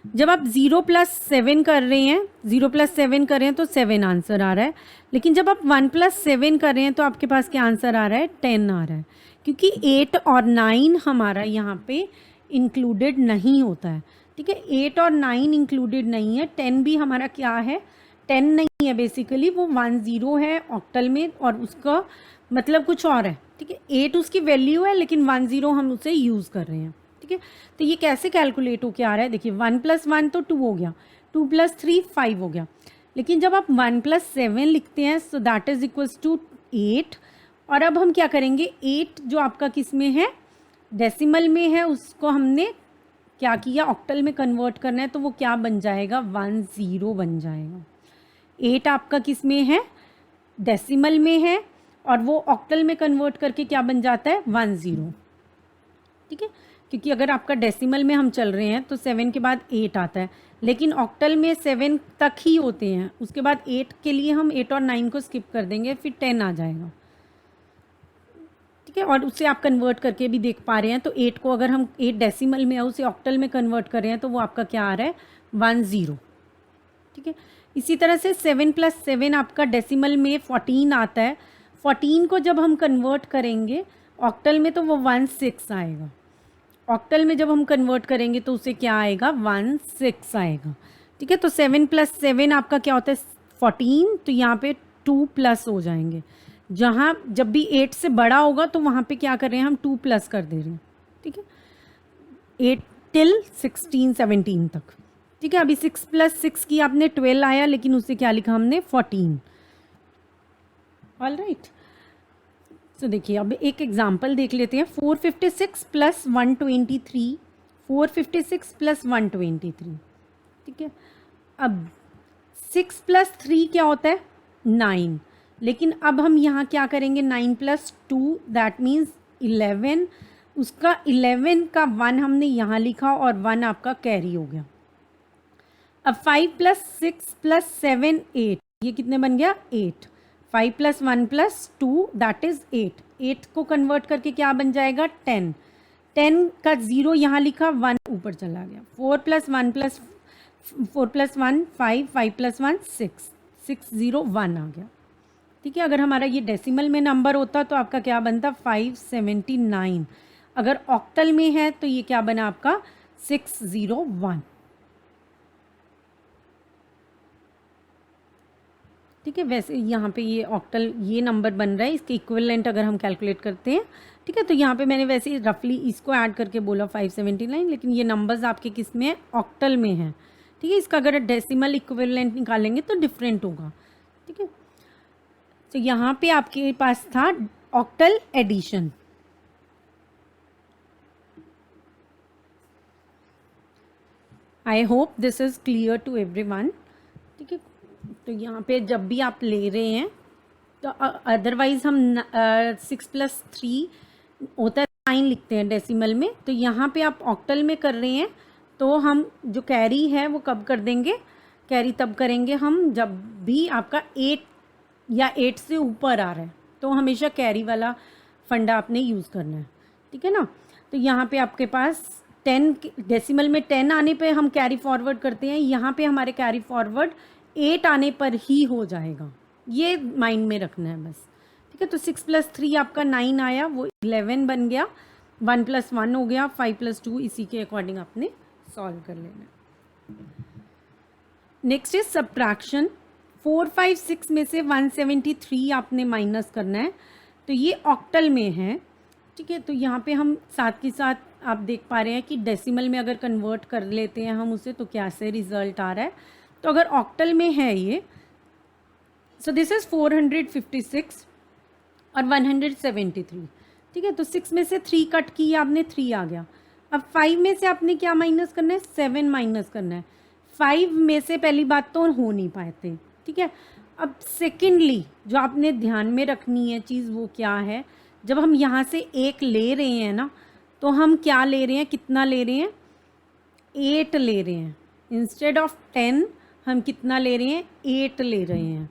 जब आप 0 + 7 कर रहे हैं, 0 + 7 कर रहे हैं तो 7 आंसर आ रहा है, लेकिन जब आप 1 + 7 कर रहे हैं तो आपके पास क्या आंसर आ रहा है, 10 आ रहा है, क्योंकि 8 और 9 हमारा यहाँ पे इंक्लूडेड नहीं होता है, ठीक है। 8 और 9 इंक्लूडेड नहीं है, 10 भी हमारा क्या है, 10 नहीं है बेसिकली, वो 10 है ऑक्टल में और उसका मतलब कुछ और है, ठीक है। 8 उसकी वैल्यू है लेकिन 10 हम उसे यूज़ कर रहे हैं, ठीक है। तो ये कैसे कैलकुलेट होके आ रहा है, देखिए 1 + 1 तो 2 हो गया, 2 + 3 5 हो गया, लेकिन जब आप 1 + 7 लिखते हैं so that is equals to 8। और अब हम क्या करेंगे, 8 जो आपका किस में है, डेसिमल में है, उसको हमने क्या किया, ऑक्टल में कन्वर्ट करना है, तो वो क्या बन जाएगा, 10 बन जाएगा। 8 आपका किस में है, डेसिमल में है, और वो ऑक्टल में कन्वर्ट करके क्या बन जाता है, 10, ठीक है। क्योंकि अगर आपका डेसिमल में हम चल रहे हैं तो 7 के बाद 8 आता है, लेकिन ऑक्टल में 7 तक ही होते हैं, उसके बाद 8 के लिए हम 8 और 9 को स्किप कर देंगे, फिर 10 आ जाएगा, ठीक है। और उससे आप कन्वर्ट करके भी देख पा रहे हैं, तो 8 को अगर हम 8 डेसिमल में है उसे ऑक्टल में कन्वर्ट कर रहे हैं तो वो आपका क्या आ रहा है, 10, ठीक है। इसी तरह से 7 + 7 आपका डेसिमल में 14 आता है, 14 को जब हम कन्वर्ट करेंगे ऑक्टल में तो वो 16 आएगा, ऑक्टल में जब हम कन्वर्ट करेंगे तो उसे क्या आएगा, 16 आएगा, ठीक है। तो 7 + 7 आपका क्या होता है, 14, तो यहाँ पे 2 प्लस हो जाएंगे, जहाँ जब भी 8 से बड़ा होगा तो वहाँ पे क्या कर रहे हैं, हम 2 प्लस कर दे रहे हैं, ठीक है, 8 till 16 17 तक, ठीक है। अभी 6 + 6 की आपने 12 आया, लेकिन उससे क्या लिखा हमने, 14, ऑल राइट। तो देखिए अब एक एग्जाम्पल देख लेते हैं, 456 + 123, 456 + 123, ठीक है। अब 6 + 3 क्या होता है, 9, लेकिन अब हम यहाँ क्या करेंगे, 9 + 2 दैट मीन्स 11, उसका 11 का 1 हमने यहाँ लिखा और 1 आपका कैरी हो गया। अब 5 + 6 + 7 8, ये कितने बन गया, 8, 5 + 1 + 2 दैट इज 8, 8 को कन्वर्ट करके क्या बन जाएगा, 10, 10 का 0 यहाँ लिखा, 1 ऊपर चला गया, 4 + 1 + 4 + 1 5, 5 + 1 6, 6 0 1 आ गया, ठीक है। अगर हमारा ये डेसिमल में नंबर होता तो आपका क्या बनता, 579, अगर ऑक्टल में है तो ये क्या बना आपका, 601, ठीक है। वैसे यहाँ पे ये ऑक्टल ये नंबर बन रहा है, इसके इक्विवेलेंट अगर हम कैलकुलेट करते हैं, ठीक है। तो यहाँ पे मैंने वैसे रफली इसको ऐड करके बोला 579, लेकिन ये नंबर्स आपके किस में है, ऑक्टल में है, ठीक है। इसका अगर डेसिमल इक्विवेलेंट निकालेंगे तो डिफरेंट होगा, ठीक है। तो यहाँ पे आपके पास था octal addition. I hope this is clear to everyone, ठीक है। तो यहाँ पे जब भी आप ले रहे हैं तो अदरवाइज हम 6 + 3 होता है 9 लिखते हैं डेसिमल में, तो यहाँ पे आप ऑक्टल में कर रहे हैं तो हम जो कैरी है वो कब कर देंगे, कैरी तब करेंगे हम जब भी आपका 8 या 8 से ऊपर आ रहा है, तो हमेशा कैरी वाला फंडा आपने यूज़ करना है, ठीक है ना। तो यहाँ पे आपके पास 10 डेसिमल में 10 आने पे हम कैरी फॉरवर्ड करते हैं, यहाँ पे हमारे कैरी फॉरवर्ड 8 आने पर ही हो जाएगा, ये माइंड में रखना है बस, ठीक है। तो 6 + 3 आपका 9 आया, वो 11 बन गया, 1 + 1 हो गया, 5 + 2 इसी के अकॉर्डिंग आपने सॉल्व कर लेना है। नेक्स्ट इज सब्ट्रैक्शन, 4 5 6 में से 173 आपने माइनस करना है, तो ये ऑक्टल में है, ठीक है। तो यहाँ पे हम साथ के साथ आप देख पा रहे हैं कि डेसिमल में अगर कन्वर्ट कर लेते हैं हम उसे तो क्या से रिजल्ट आ रहा है, तो अगर ऑक्टल में है ये, सो दिस इज 456 और 173, ठीक है। तो 6 में से 3 कट की, आपने 3 आ गया। अब 5 में से आपने क्या माइनस करना है, 7 माइनस करना है, 5 में से पहली बात तो हो नहीं पाते, ठीक है। अब सेकेंडली जो आपने ध्यान में रखनी है चीज़ वो क्या है, जब हम यहाँ से 1 ले रहे हैं ना, तो हम क्या ले रहे हैं, कितना ले रहे हैं, 8 ले रहे हैं, इंस्टेड ऑफ 10 हम कितना ले रहे हैं, 8 ले रहे हैं,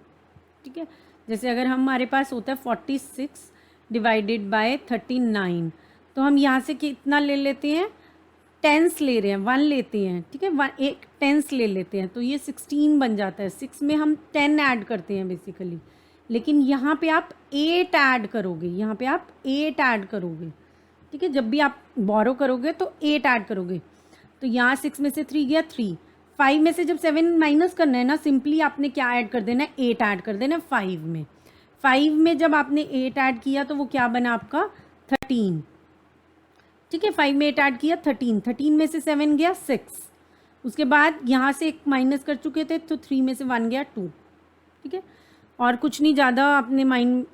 ठीक है। जैसे अगर हमारे पास होता है 46 डिवाइडेड बाय 39, तो हम यहाँ से कितना ले लेते हैं, टेंस ले रहे हैं, 1 लेते हैं, ठीक है, 1 एक टेंस ले लेते हैं, तो ये 16 बन जाता है। 6 में हम 10 ऐड करते हैं बेसिकली, लेकिन यहाँ पे आप 8 ऐड करोगे, यहाँ पे आप 8 ऐड करोगे, ठीक है, जब भी आप बोरो करोगे तो 8 ऐड करोगे, तो यहाँ 6 में से 3 गया 3, 5 में से जब 7 माइनस करना है ना, सिंपली आपने क्या ऐड कर देना है, 8 ऐड कर देना है 5 में। 5 में जब आपने 8 ऐड किया तो वो क्या बना आपका 13। ठीक है, 5 में 8 ऐड किया 13, 13 में से 7 गया 6, उसके बाद यहाँ से एक माइनस कर चुके थे तो 3 में से 1 गया 2। ठीक है, और कुछ नहीं ज़्यादा अपने माइंड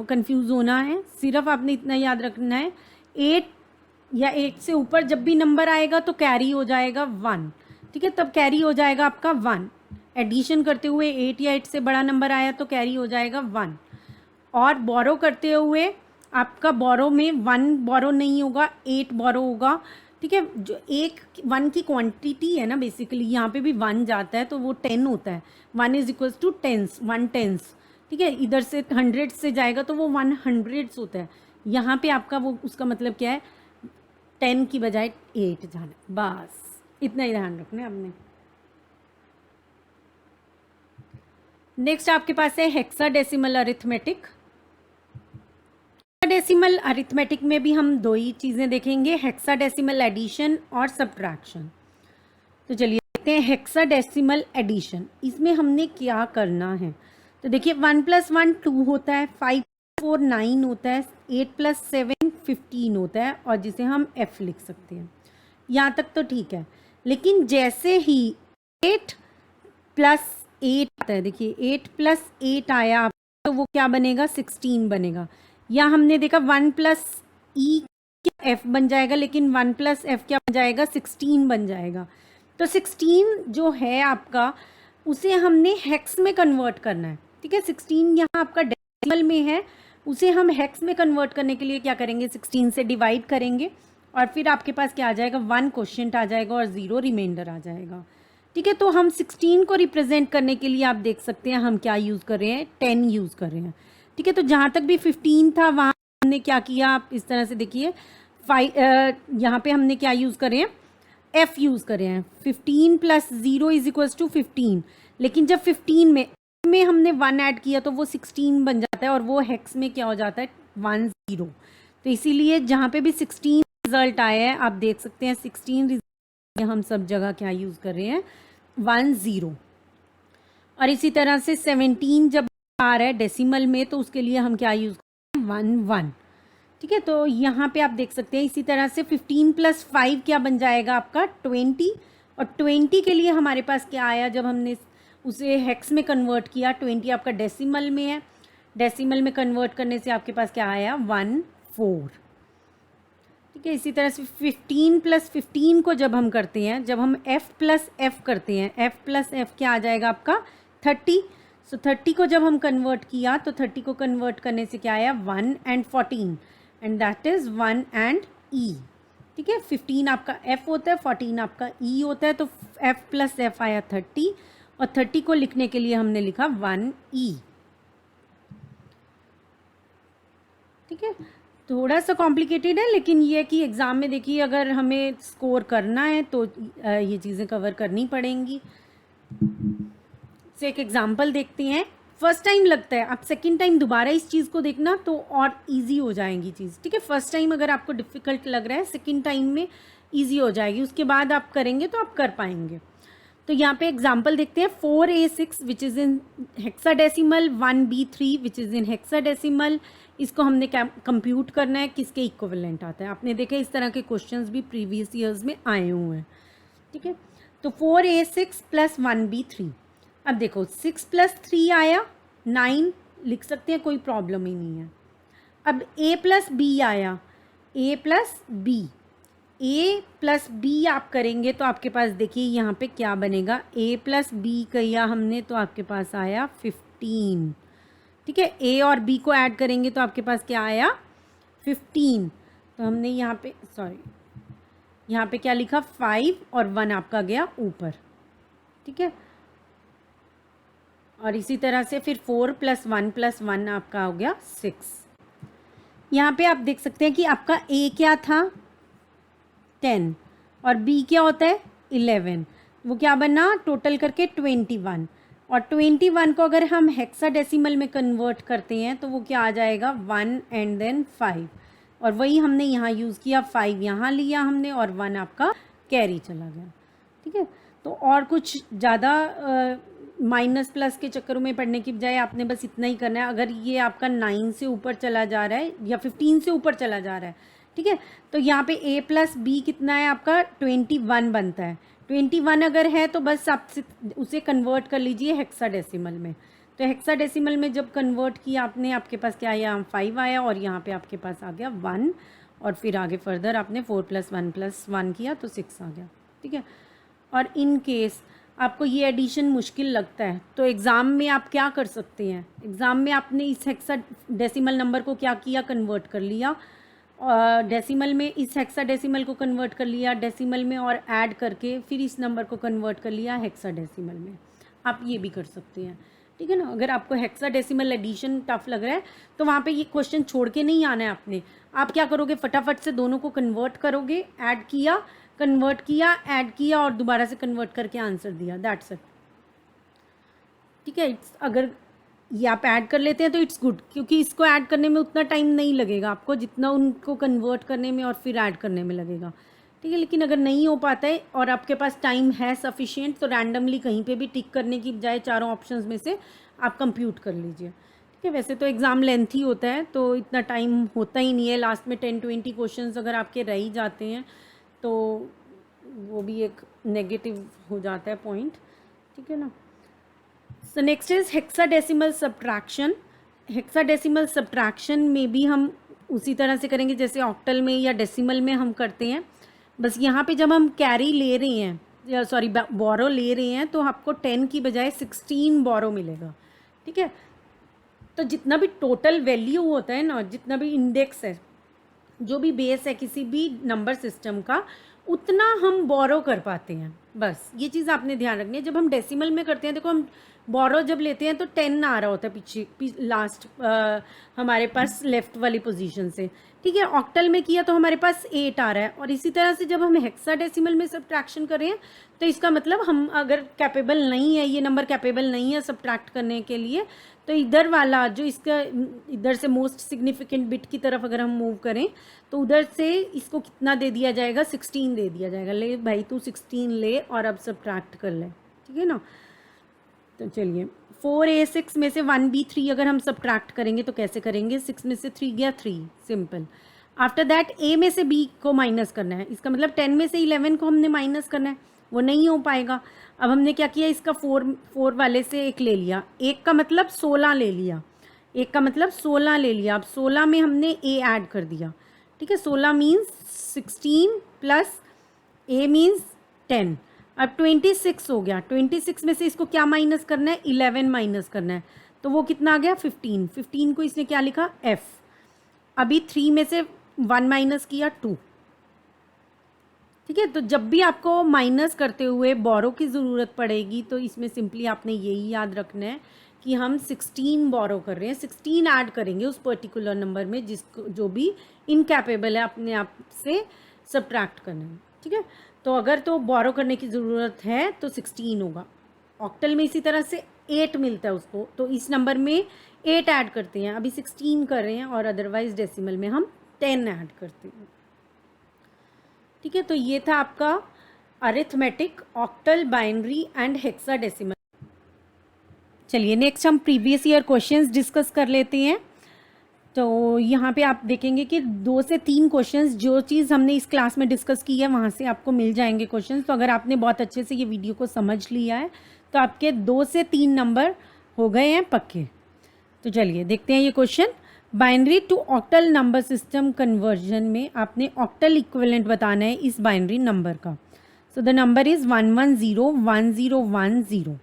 कंफ्यूज होना है, सिर्फ आपने इतना याद रखना है 8 या 8 से ऊपर जब भी नंबर आएगा तो कैरी हो जाएगा 1। ठीक है, तब कैरी हो जाएगा आपका 1। एडिशन करते हुए 8 या 8 से बड़ा नंबर आया तो कैरी हो जाएगा 1। और बोरो करते हुए आपका बोरो में 1 बोरो नहीं होगा, 8 बोरो होगा। ठीक है, जो 1 की क्वांटिटी है ना, बेसिकली यहाँ पे भी 1 जाता है तो वो 10 होता है। 1 is equals to tens, 1 tens. ठीक है, इधर से 100 से जाएगा तो वो 100 होता है। यहाँ पे आपका वो उसका मतलब क्या है, 10 की बजाय 8 जाना, बस इतना ही ध्यान रखना है आपने। नेक्स्ट आपके पास है हेक्साडेसिमल अरिथमेटिक। हेक्साडेसिमल अरिथमेटिक में भी हम 2 ही चीज़ें देखेंगे, हेक्साडेसिमल एडिशन और सब्ट्रैक्शन। तो चलिए देखते हैं हेक्साडेसिमल एडिशन। इसमें हमने क्या करना है, तो देखिए 1 + 1 2 होता है, 5 + 4 9 होता है, 8 + 7 15 होता है, और जिसे हम f लिख सकते हैं। यहाँ तक तो ठीक है, लेकिन जैसे ही 8 + 8 आता है, देखिए 8 + 8 आया तो वो क्या बनेगा 16 बनेगा। या हमने देखा 1 + e क्या f बन जाएगा, लेकिन 1 + f क्या बन जाएगा 16 बन जाएगा। तो 16 जो है आपका उसे हमने हेक्स में कन्वर्ट करना है। ठीक है, 16 यहाँ आपका डेसिमल में है, उसे हम हेक्स में कन्वर्ट करने के लिए क्या करेंगे, 16 से डिवाइड करेंगे और फिर आपके पास क्या आ जाएगा 1 क्वोशिएंट आ जाएगा और 0 रिमाइंडर आ जाएगा। ठीक है, तो हम 16 को रिप्रेजेंट करने के लिए आप देख सकते हैं हम क्या यूज़ कर रहे हैं, 10 यूज़ कर रहे हैं। ठीक है, तो जहाँ तक भी 15 था वहाँ हमने क्या किया, आप इस तरह से देखिए यहाँ पे हमने क्या यूज़ कर रहे हैं, f यूज़ कर रहे हैं। 15 + 0 = 15, लेकिन जब 15 में हमने 1 ऐड किया तो वो 16 बन जाता है और वो हेक्स में क्या हो जाता है 1 0। तो इसीलिए जहाँ पे भी 16 रिजल्ट आया है आप देख सकते हैं 16 रिजल्ट हम सब जगह क्या यूज़ कर रहे हैं 1 0। और इसी तरह से 17 जब आ रहा है डेसिमल में तो उसके लिए हम क्या यूज़ कर रहे हैं 1 1। ठीक है, तो यहाँ पे आप देख सकते हैं इसी तरह से 15 + 5 क्या बन जाएगा आपका 20, और 20 के लिए हमारे पास क्या आया जब हमने उसे हेक्स में कन्वर्ट किया, 20 आपका डेसिमल में है, डेसिमल में कन्वर्ट करने से आपके पास क्या आया 1 4। ठीक है, इसी तरह से 15 + 15 को जब हम करते हैं, जब हम f + f करते हैं, f + f क्या आ जाएगा आपका 30। सो 30 को जब हम कन्वर्ट किया तो 30 को कन्वर्ट करने से क्या आया 1 and 14, and that is 1 and e। ठीक है, 15 आपका f होता है, 14 आपका e होता है, तो f + f आया 30, और 30 को लिखने के लिए हमने लिखा 1 e। ठीक है, थोड़ा सा कॉम्प्लिकेटेड है, लेकिन ये कि एग्ज़ाम में देखिए अगर हमें स्कोर करना है तो ये चीज़ें कवर करनी पड़ेंगी। से एक एग्जांपल देखते हैं। फर्स्ट टाइम लगता है, आप सेकंड टाइम दोबारा इस चीज़ को देखना तो और इजी हो जाएगी चीज़। ठीक है, फर्स्ट टाइम अगर आपको डिफ़िकल्ट लग रहा है सेकंड टाइम में इजी हो जाएगी, उसके बाद आप करेंगे तो आप कर पाएंगे। तो यहाँ पे एग्जांपल देखते हैं 4a6 which is in hexadecimal, 1b3 which is in hexadecimal. इसको हमने कंप्यूट करना है किसके इक्विवेलेंट आता है। आपने देखा इस तरह के क्वेश्चंस भी प्रीवियस ईयर्स में आए हुए हैं। ठीक है, तो 4a6 + 1b3। अब देखो 6 + 3 आया 9, लिख सकते हैं, कोई प्रॉब्लम ही नहीं है। अब a + b आया, a + b, a + b आप करेंगे तो आपके पास देखिए यहाँ पे क्या बनेगा, a + b किया हमने तो आपके पास आया 15। ठीक है, a और b को ऐड करेंगे तो आपके पास क्या आया 15। तो हमने यहाँ पे यहाँ पे क्या लिखा 5 और 1 आपका गया ऊपर। ठीक है, और इसी तरह से फिर 4 + 1 + 1 आपका हो गया 6। यहाँ पे आप देख सकते हैं कि आपका a क्या था 10 और b क्या होता है 11, वो क्या बना टोटल करके 21। और 21 को अगर हम हेक्साडेसिमल में कन्वर्ट करते हैं तो वो क्या आ जाएगा 1 and then 5। और वही हमने यहाँ यूज़ किया, 5 यहाँ लिया हमने और 1 आपका कैरी चला गया। ठीक है, तो और कुछ ज़्यादा माइनस प्लस के चक्करों में पढ़ने की बजाय आपने बस इतना ही करना है। अगर ये आपका 9 से ऊपर चला जा रहा है या 15 से ऊपर चला जा रहा है, ठीक है, तो यहाँ पे a प्लस बी कितना है आपका 21 बनता है। 21 अगर है तो बस आप उसे कन्वर्ट कर लीजिए हेक्साडेसिमल में। तो हेक्साडेसिमल में जब कन्वर्ट किया आपने, आपके पास क्या आया, 5 आया और यहाँ पे आपके पास आ गया 1 और फिर आगे फर्दर आपने 4 + 1 + 1 किया तो 6 आ गया। ठीक है, और इन केस आपको ये एडिशन मुश्किल लगता है तो एग्ज़ाम में आप क्या कर सकते हैं, एग्ज़ाम में आपने इस हेक्साडेसिमल नंबर को क्या किया, कन्वर्ट कर लिया, डेसिमल में इस हेक्साडेसिमल को कन्वर्ट कर लिया डेसिमल में और ऐड करके फिर इस नंबर को कन्वर्ट कर लिया हेक्साडेसिमल में। आप ये भी कर सकते हैं। ठीक है ना, अगर आपको हेक्साडेसिमल एडिशन टफ लग रहा है तो वहाँ पे ये क्वेश्चन छोड़ के नहीं आना है आपने। आप क्या करोगे, फटाफट से दोनों को कन्वर्ट करोगे, ऐड किया, कन्वर्ट किया, ऐड किया और दोबारा से कन्वर्ट करके आंसर दिया, दैट्स इट। ठीक है, अगर ये आप ऐड कर लेते हैं तो इट्स गुड, क्योंकि इसको ऐड करने में उतना टाइम नहीं लगेगा आपको जितना उनको कन्वर्ट करने में और फिर ऐड करने में लगेगा। ठीक है, लेकिन अगर नहीं हो पाता है और आपके पास टाइम है सफिशिएंट तो रैंडमली कहीं पे भी टिक करने की बजाय चारों ऑप्शंस में से आप कंप्यूट कर लीजिए। ठीक है, वैसे तो एग्ज़ाम लेंथी होता है तो इतना टाइम होता ही नहीं है, लास्ट में 10-20 क्वेश्चंस अगर आपके रह ही जाते हैं तो वो भी एक नेगेटिव हो जाता है पॉइंट। ठीक है ना। So next is hexadecimal subtraction. Hexadecimal subtraction में भी हम उसी तरह से करेंगे जैसे ऑक्टल में या डेसिमल में हम करते हैं, बस यहाँ पे जब हम कैरी ले रहे हैं या सॉरी बोरो ले रहे हैं तो आपको 10 की बजाय 16 बोरो मिलेगा। ठीक है, तो जितना भी टोटल वैल्यू होता है ना, जितना भी इंडेक्स है, जो भी बेस है किसी भी नंबर सिस्टम का, उतना हम बोरो कर पाते हैं। बस ये चीज़ आपने ध्यान रखनी है। जब हम डेसिमल में करते हैं, देखो हम बोरो जब लेते हैं तो 10 आ रहा होता है पीछे लास्ट हमारे पास लेफ्ट वाली पोजीशन से। ठीक है, ऑक्टल में किया तो हमारे पास 8 आ रहा है और इसी तरह से जब हम हेक्साडेसिमल में सब्ट्रैक्शन कर रहे हैं तो इसका मतलब हम अगर कैपेबल नहीं है, ये नंबर कैपेबल नहीं है सब्ट्रैक्ट करने के लिए, तो इधर वाला जो इसका इधर से मोस्ट सिग्निफिकेंट बिट की तरफ अगर हम मूव करें तो उधर से इसको कितना दे दिया जाएगा, 16 दे दिया जाएगा। ले भाई तू 16 ले और अब सब्ट्रैक्ट कर ले। ठीक है ना, तो चलिए 4a6 में से 1b3 अगर हम सब्ट्रैक्ट करेंगे तो कैसे करेंगे, 6 में से 3 गया 3, सिंपल। आफ्टर दैट a में से b को माइनस करना है, इसका मतलब 10 में से 11 को हमने माइनस करना है, वो नहीं हो पाएगा। अब हमने क्या किया, इसका 4 वाले से एक ले लिया, एक का मतलब 16 ले लिया, एक का मतलब 16 ले लिया। अब 16 में हमने a ऐड कर दिया। ठीक है, 16 मीन्स 16 प्लस a मीन्स 10। अब 26 हो गया, 26 में से इसको क्या माइनस करना है, 11 माइनस करना है, तो वो कितना आ गया 15। 15 को इसने क्या लिखा, f। अभी 3 में से 1 माइनस किया 2। ठीक है, तो जब भी आपको माइनस करते हुए बोरो की ज़रूरत पड़ेगी तो इसमें सिंपली आपने यही याद रखना है कि हम 16 बोरो कर रहे हैं, 16 ऐड करेंगे उस पर्टिकुलर नंबर में जिसको जो भी इनकैपेबल है अपने आप से सब्ट्रैक्ट करना है। ठीक है, तो अगर तो बोरो करने की ज़रूरत है तो 16 होगा। ऑक्टल में इसी तरह से 8 मिलता है उसको, तो इस नंबर में 8 ऐड करते हैं, अभी 16 कर रहे हैं, और अदरवाइज डेसिमल में हम 10 ऐड करते हैं। ठीक है, तो ये था आपका arithmetic, octal, binary and hexadecimal. चलिए नेक्स्ट हम प्रीवियस ईयर क्वेश्चंस डिस्कस कर लेते हैं। तो यहाँ पे आप देखेंगे कि 2 से 3 क्वेश्चंस जो चीज़ हमने इस क्लास में डिस्कस की है वहाँ से आपको मिल जाएंगे क्वेश्चंस। तो अगर आपने बहुत अच्छे से ये वीडियो को समझ लिया है तो आपके 2 से 3 नंबर हो गए हैं पक्के। तो चलिए देखते हैं ये question. Binary to octal number system conversion में आपने ऑक्टल इक्विवेलेंट बताना है इस बाइनरी नंबर का। So the number is 1101010।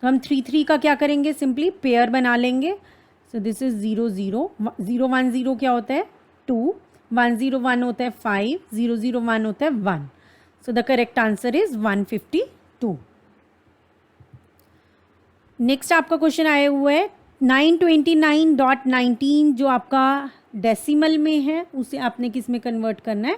तो हम 3 का क्या करेंगे, सिंपली पेयर बना लेंगे। सो दिस इज 0 0 0 1 0 क्या होता है 2, 1 0 1 होता है 5, 0 0 1 होता है 1। So the correct answer is 152। Next आपका क्वेश्चन आया हुआ है 929.19 जो आपका डेसिमल में है उसे आपने किस में कन्वर्ट करना है,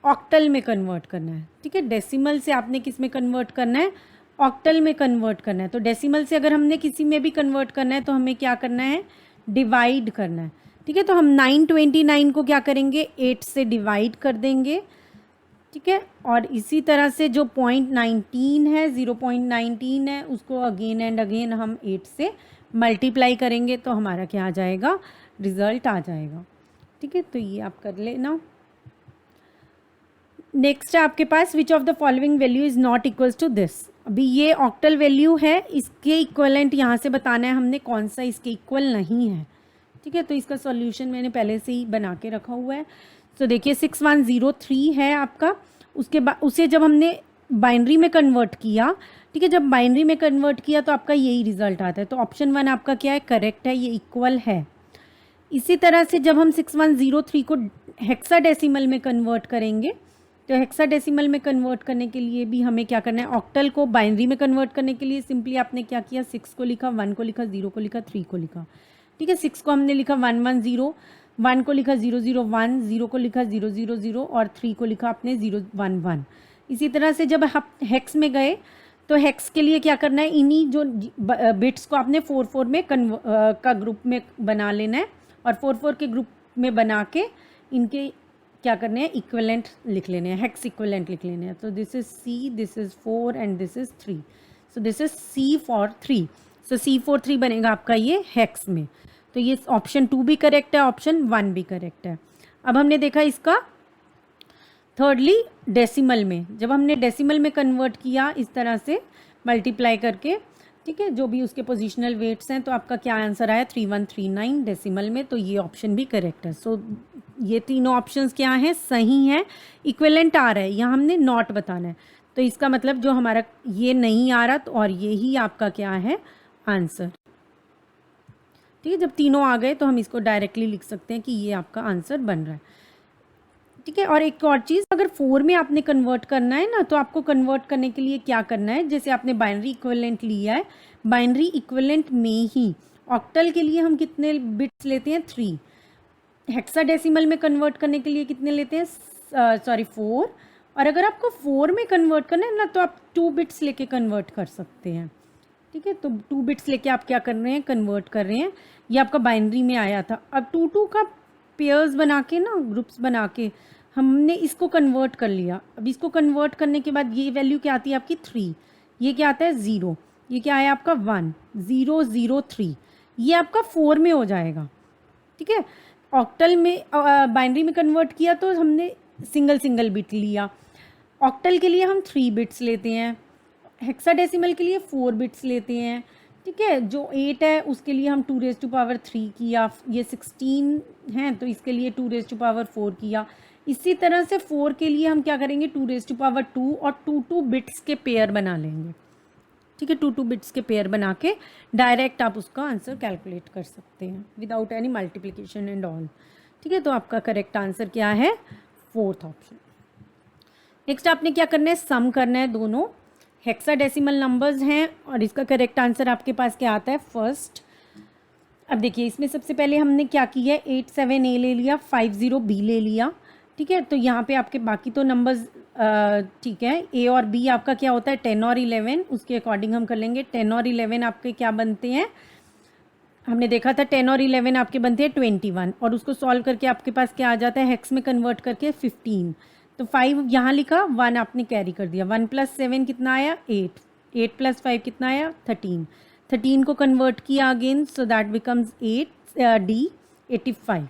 ऑक्टल में कन्वर्ट करना है। ठीक है, डेसिमल से आपने किस में कन्वर्ट करना है, ऑक्टल में कन्वर्ट करना है। तो डेसिमल से अगर हमने किसी में भी कन्वर्ट करना है तो हमें क्या करना है, डिवाइड करना है। ठीक है, तो हम 929 को क्या करेंगे, 8 से डिवाइड कर देंगे। ठीक है, और इसी तरह से जो 0.19 है, 0.19 है, उसको अगेन एंड अगेन हम 8 से मल्टीप्लाई करेंगे तो हमारा क्या आ जाएगा, रिजल्ट आ जाएगा। ठीक है, तो ये आप कर लेना। नेक्स्ट है आपके पास, which of the following value is not equals to this. अभी ये ऑक्टल वैल्यू है, इसके इक्वलेंट यहाँ से बताना है हमने कौन सा इसके इक्वल नहीं है। ठीक है, तो इसका सॉल्यूशन मैंने पहले से ही बना के रखा हुआ है। तो देखिए 6103 है आपका, उसके बाद उसे जब हमने बाइनरी में कन्वर्ट किया, ठीक है, जब बाइनरी में कन्वर्ट किया तो आपका यही रिजल्ट आता है। तो ऑप्शन 1 आपका क्या है, करेक्ट है, ये इक्वल है। इसी तरह से जब हम 6103 को हेक्साडेसिमल में कन्वर्ट करेंगे, तो हेक्साडेसिमल में कन्वर्ट करने के लिए भी हमें क्या करना है, ऑक्टल को बाइनरी में कन्वर्ट करने के लिए सिंपली आपने क्या किया, 6 को लिखा, 1 को लिखा, 0 को लिखा, 3 को लिखा। ठीक है, 6 को हमने लिखा 110, 1 को लिखा 001, 0 को लिखा 000 और 3 को लिखा आपने 011। इसी तरह से जब आप हेक्स में गए तो हेक्स के लिए क्या करना है, इन्हीं जो बिट्स को आपने 4 में का ग्रुप में बना लेना है और 4 के ग्रुप में बना के इनके क्या करने हैं, इक्विवेलेंट लिख लेने हैं, हेक्स इक्विवेलेंट लिख लेने हैं। तो this is C, this is 4 and this is 3। So this is C for 3। So C for 3 बनेगा आपका ये हेक्स में। तो ये ऑप्शन 2 भी करेक्ट है, ऑप्शन 1 भी करेक्ट है। अब हमने देखा इसका थर्डली डेसिमल में, जब हमने डेसिमल में कन्वर्ट किया इस तरह से मल्टीप्लाई करके, ठीक है, जो भी उसके पोजिशनल वेट्स हैं, तो आपका क्या आंसर आया, 3139 डेसिमल में। तो ये ऑप्शन भी करेक्ट है। सो ये तीनों ऑप्शंस क्या हैं, सही हैं। इक्विवेलेंट आ रहा है, यहाँ हमने नॉट बताना है, तो इसका मतलब जो हमारा ये नहीं आ रहा, तो और ये ही आपका क्या है, आंसर। ठीक है, जब तीनों आ गए तो हम इसको डायरेक्टली लिख सकते हैं कि ये आपका आंसर बन रहा है। ठीक है, और एक और चीज़, अगर 4 में आपने कन्वर्ट करना है ना, तो आपको कन्वर्ट करने के लिए क्या करना है, जैसे आपने बाइनरी इक्विवेलेंट लिया है, बाइनरी इक्विवेलेंट में ही ऑक्टल के लिए हम कितने बिट्स लेते हैं, 3। हेक्साडेसिमल में कन्वर्ट करने के लिए कितने लेते हैं, 4। और अगर आपको 4 में कन्वर्ट करना है ना, तो आप 2 बिट्स लेके कन्वर्ट कर सकते हैं। ठीक है, तो 2 बिट्स लेके आप क्या कर रहे हैं, कन्वर्ट कर रहे हैं। ये आपका बाइनरी में आया था। अब 2 का पेयर्स बना के ना, ग्रुप्स बना के हमने इसको कन्वर्ट कर लिया। अब इसको कन्वर्ट करने के बाद ये वैल्यू क्या आती है आपकी, 3। ये क्या आता है, 0। ये क्या आया आपका, 1, 0, 0, 3। ये आपका 4 में हो जाएगा। ठीक है, ऑक्टल में बाइनरी में कन्वर्ट किया तो हमने सिंगल सिंगल बिट लिया। ऑक्टल के लिए हम 3 बिट्स लेते हैं, हेक्साडेसिमल के लिए 4 बिट्स लेते हैं। ठीक है, जो 8 है उसके लिए हम 2⁻³ किया, ये 16 हैं तो इसके लिए 2⁻4 किया। इसी तरह से 4 के लिए हम क्या करेंगे, 2⁻2 और 2 बिट्स के पेयर बना लेंगे। ठीक है, 2 बिट्स के पेयर बना के डायरेक्ट आप उसका आंसर कैलकुलेट कर सकते हैं without any multiplication and all. ठीक है, तो आपका करेक्ट आंसर क्या है, 4th ऑप्शन। नेक्स्ट आपने क्या करना है, सम करना है, दोनों हेक्साडेसिमल नंबर्स हैं और इसका करेक्ट आंसर आपके पास क्या आता है, फर्स्ट। अब देखिए इसमें सबसे पहले हमने क्या किया है, 87A ले लिया, 50B ले लिया। ठीक है, तो यहाँ पे आपके बाकी तो नंबर्स ठीक है, A और B आपका क्या होता है, 10 और 11, उसके अकॉर्डिंग हम कर लेंगे। 10 और 11 आपके क्या बनते हैं, हमने देखा था 10 और 11 आपके बनते हैं 21, और उसको सॉल्व करके आपके पास क्या आ जाता है, हेक्स में कन्वर्ट करके 15। तो 5 यहाँ लिखा, 1 आपने कैरी कर दिया। 1 + 7 कितना आया, 8। 8 + 5 कितना आया, 13। 13 को कन्वर्ट किया again, so that becomes 8 D85।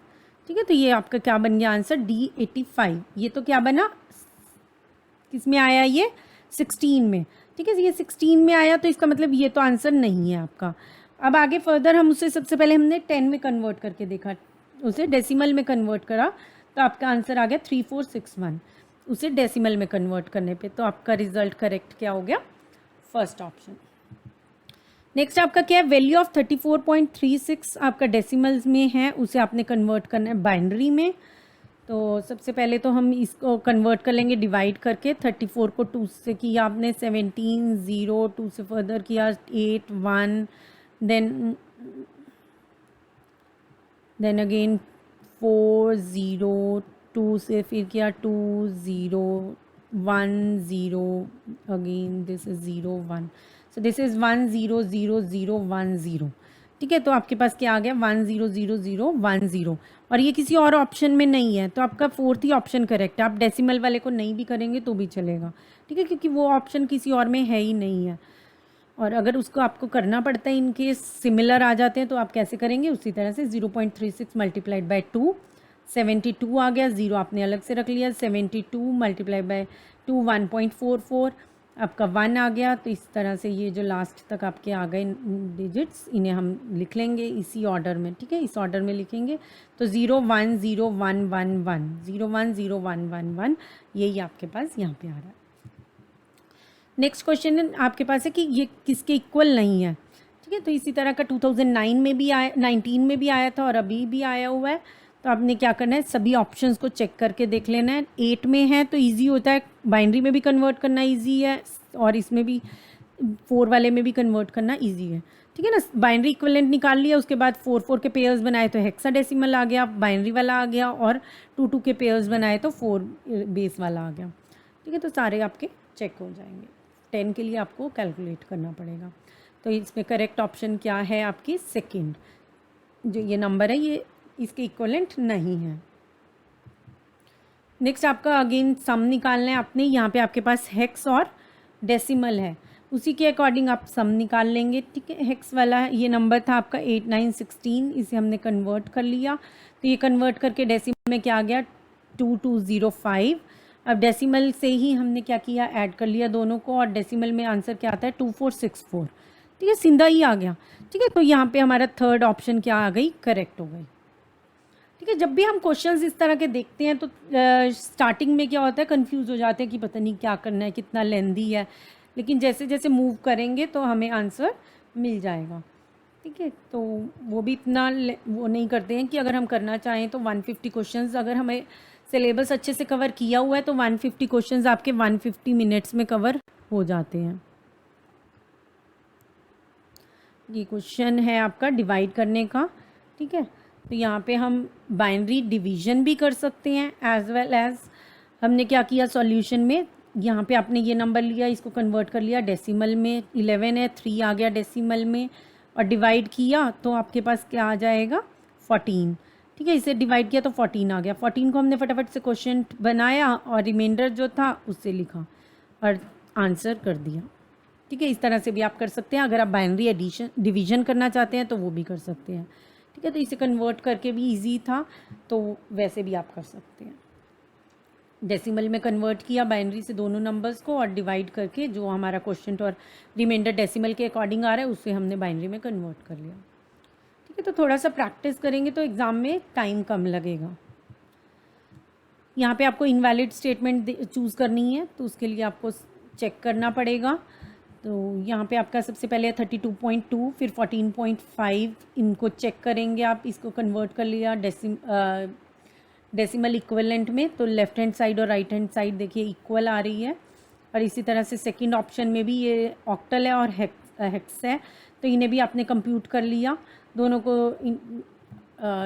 ठीक है, तो ये आपका क्या बन गया आंसर, D85। ये तो क्या बना, किस में आया, ये 16 में। ठीक है, ये 16 में आया, तो इसका मतलब ये तो आंसर नहीं है आपका। अब आगे फर्दर हम उसे सबसे पहले हमने 10 में कन्वर्ट करके देखा, उसे डेसिमल में कन्वर्ट करा, तो आपका आंसर आ गया 3461 उसे डेसिमल में कन्वर्ट करने पे। तो आपका रिजल्ट करेक्ट क्या हो गया, फर्स्ट ऑप्शन। नेक्स्ट आपका क्या है, वैल्यू ऑफ 34.36 आपका डेसिमल्स में है, उसे आपने कन्वर्ट करना है बाइनरी में। तो सबसे पहले तो हम इसको कन्वर्ट कर लेंगे डिवाइड करके। 34 को 2 से किया आपने 17, 0, 2 से फर्दर किया 8, 1, देन अगेन 4, 0, 2 से फिर किया 2, 0, 1, 0, again this is 0, 1। So this is 1, 0, 0, 0, 1, 0। ठीक है, तो आपके पास क्या आ गया 100010, और ये किसी और ऑप्शन में नहीं है, तो आपका फोर्थ ही ऑप्शन करेक्ट है। आप डेसिमल वाले को नहीं भी करेंगे तो भी चलेगा, ठीक है, क्योंकि वो ऑप्शन किसी और में है ही नहीं है। और अगर उसको आपको करना पड़ता है, इनकेस सिमिलर आ जाते हैं, तो आप कैसे करेंगे, उसी तरह से 0.36 मल्टीप्लाइड बाय 2, 72 आ गया, 0 आपने अलग से रख लिया, 72 मल्टीप्लाइड बाय 2 1.44, आपका 1 आ गया। तो इस तरह से ये जो लास्ट तक आपके आ गए डिजिट्स, इन्हें हम लिख लेंगे इसी ऑर्डर में, ठीक है, इस ऑर्डर में लिखेंगे। तो 0 1 0 1 1 1 0 1 0 1 1 1, यही आपके पास यहाँ पे आ रहा है। नेक्स्ट क्वेश्चन आपके पास है कि ये किसके इक्वल नहीं है, ठीक है। तो इसी तरह का 2009 में भी आया, 19 में भी आया था और अभी भी आया हुआ है। तो आपने क्या करना है, सभी ऑप्शंस को चेक करके देख लेना है। 8 में है तो इजी होता है, बाइनरी में भी कन्वर्ट करना इजी है, और इसमें भी 4 वाले में भी कन्वर्ट करना इजी है, ठीक है ना। बाइनरी इक्विवेलेंट निकाल लिया, उसके बाद 4 के पेयर्स बनाए तो हेक्साडेसिमल आ गया, बाइनरी वाला आ गया, और 2 के पेयर्स बनाए तो 4 बेस वाला आ गया, ठीक है। तो सारे आपके चेक हो जाएंगे। 10 के लिए आपको कैलकुलेट करना पड़ेगा। तो इसमें करेक्ट ऑप्शन क्या है आपकी सेकंड, जो ये नंबर है ये इसके इक्विवेलेंट नहीं है। नेक्स्ट आपका अगेन सम निकालना है आपने। यहाँ पे आपके पास हेक्स और डेसिमल है, उसी के अकॉर्डिंग आप सम निकाल लेंगे, ठीक है। हेक्स वाला ये नंबर था आपका 8916, इसे हमने कन्वर्ट कर लिया। तो ये कन्वर्ट करके डेसिमल में क्या आ गया 2205। अब डेसिमल से ही हमने क्या किया, ऐड कर लिया दोनों को, और डेसिमल में आंसर क्या आता है 2464, ठीक है, सीधा ही आ गया, ठीक है। तो यहाँ पे हमारा थर्ड ऑप्शन क्या आ गई, करेक्ट हो गई, ठीक है। जब भी हम क्वेश्चंस इस तरह के देखते हैं तो स्टार्टिंग में क्या होता है, कंफ्यूज हो जाते हैं कि पता नहीं क्या करना है, कितना लेंदी है, लेकिन जैसे जैसे मूव करेंगे तो हमें आंसर मिल जाएगा, ठीक है। तो वो भी इतना वो नहीं करते हैं कि अगर हम करना चाहें तो 150 क्वेश्चंस, अगर हमें सिलेबस अच्छे से कवर किया हुआ है तो 150 क्वेश्चंस आपके 150 मिनट्स में कवर हो जाते हैं। ये क्वेश्चन है आपका डिवाइड करने का, ठीक है। तो यहाँ पे हम बाइनरी डिवीजन भी कर सकते हैं, एज वेल एज हमने क्या किया सॉल्यूशन में, यहाँ पे आपने ये नंबर लिया, इसको कन्वर्ट कर लिया डेसिमल में, 11 है, 3 आ गया डेसिमल में, और डिवाइड किया तो आपके पास क्या आ जाएगा 14, ठीक है। इसे डिवाइड किया तो 14 आ गया। 14 को हमने फटाफट से क्वेश्चन बनाया और रिमाइंडर जो था उससे लिखा और आंसर कर दिया, ठीक है। इस तरह से भी आप कर सकते हैं। अगर आप बाइनरी एडिशन डिवीजन करना चाहते हैं तो वो भी कर सकते हैं, ठीक है। तो इसे कन्वर्ट करके भी इजी था, तो वैसे भी आप कर सकते हैं। डेसिमल में कन्वर्ट किया बाइनरी से दोनों नंबर्स को, और डिवाइड करके जो हमारा क्वेश्चन और रिमाइंडर डेसिमल के अकॉर्डिंग आ रहा है उसे हमने बाइनरी में कन्वर्ट कर लिया, ठीक है। तो थोड़ा सा प्रैक्टिस करेंगे तो एग्ज़ाम में टाइम कम लगेगा। यहाँ पे आपको इनवैलिड स्टेटमेंट चूज़ करनी है, तो उसके लिए आपको चेक करना पड़ेगा। तो यहाँ पे आपका सबसे पहले 32.2, फिर 14.5, इनको चेक करेंगे आप। इसको कन्वर्ट कर लिया डेसिमल इक्विवेलेंट में, तो लेफ्ट हैंड साइड और राइट हैंड साइड देखिए इक्वल आ रही है। और इसी तरह से सेकंड ऑप्शन में भी ये ऑक्टल है और हेक्स है, तो इन्हें भी आपने कंप्यूट कर लिया, दोनों को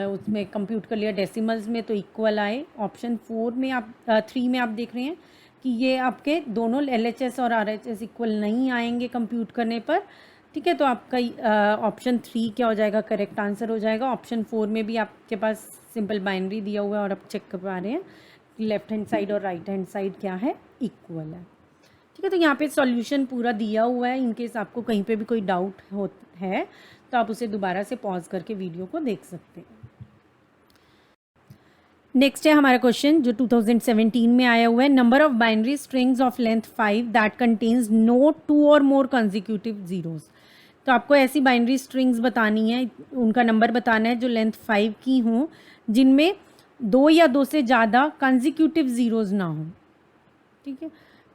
उसमें कंप्यूट कर लिया डेसिमल्स में, तो इक्वल आए। ऑप्शन 4 में आप 3 में आप देख रहे हैं कि ये आपके दोनों LHS और RHS इक्वल नहीं आएंगे कंप्यूट करने पर, ठीक है। तो आपका ऑप्शन 3 क्या हो जाएगा, करेक्ट आंसर हो जाएगा। ऑप्शन 4 में भी आपके पास सिंपल बाइनरी दिया हुआ है और आप चेक कर पा रहे हैं लेफ्ट हैंड साइड और राइट हैंड साइड क्या है, इक्वल है, ठीक है। तो यहाँ पे सॉल्यूशन पूरा दिया हुआ है। इनकेस आपको कहीं पे भी कोई डाउट है तो आप उसे दोबारा से पॉज करके वीडियो को देख सकते हैं। नेक्स्ट है हमारा क्वेश्चन जो 2017 में आया हुआ है। Number of binary strings of length 5 that contains no 2 और मोर कंजिक्यूटिव जीरोज़। तो आपको ऐसी बाइनरी स्ट्रिंग्स बतानी है, उनका नंबर बताना है जो लेंथ 5 की हों, जिनमें 2 या 2 से ज़्यादा कंजिक्यूटिव ज़ीरोज़ ना हों, ठीक है।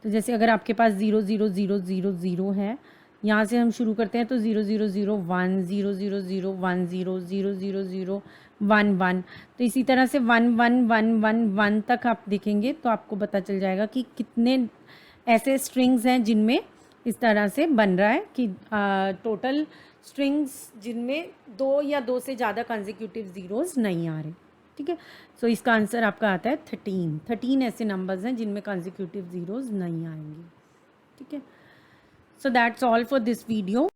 तो जैसे अगर आपके पास 0 0 0 0 0 है, यहाँ से हम शुरू करते हैं तो 0 0 0 1 0 0 0 1 0 0 0 0 1 1, तो इसी तरह से 1 1 1 1 1 तक आप देखेंगे तो आपको पता चल जाएगा कि कितने ऐसे स्ट्रिंग्स हैं जिनमें इस तरह से बन रहा है कि टोटल स्ट्रिंग्स जिनमें 2 या 2 से ज़्यादा कंजिक्यूटिव ज़ीरोज़ नहीं आ रहे, ठीक है। सो इसका आंसर आपका आता है 13 ऐसे नंबर्स हैं जिनमें कंजिक्यूटिव ज़ीरोज़ नहीं आएंगे, ठीक है। So that's all for this video.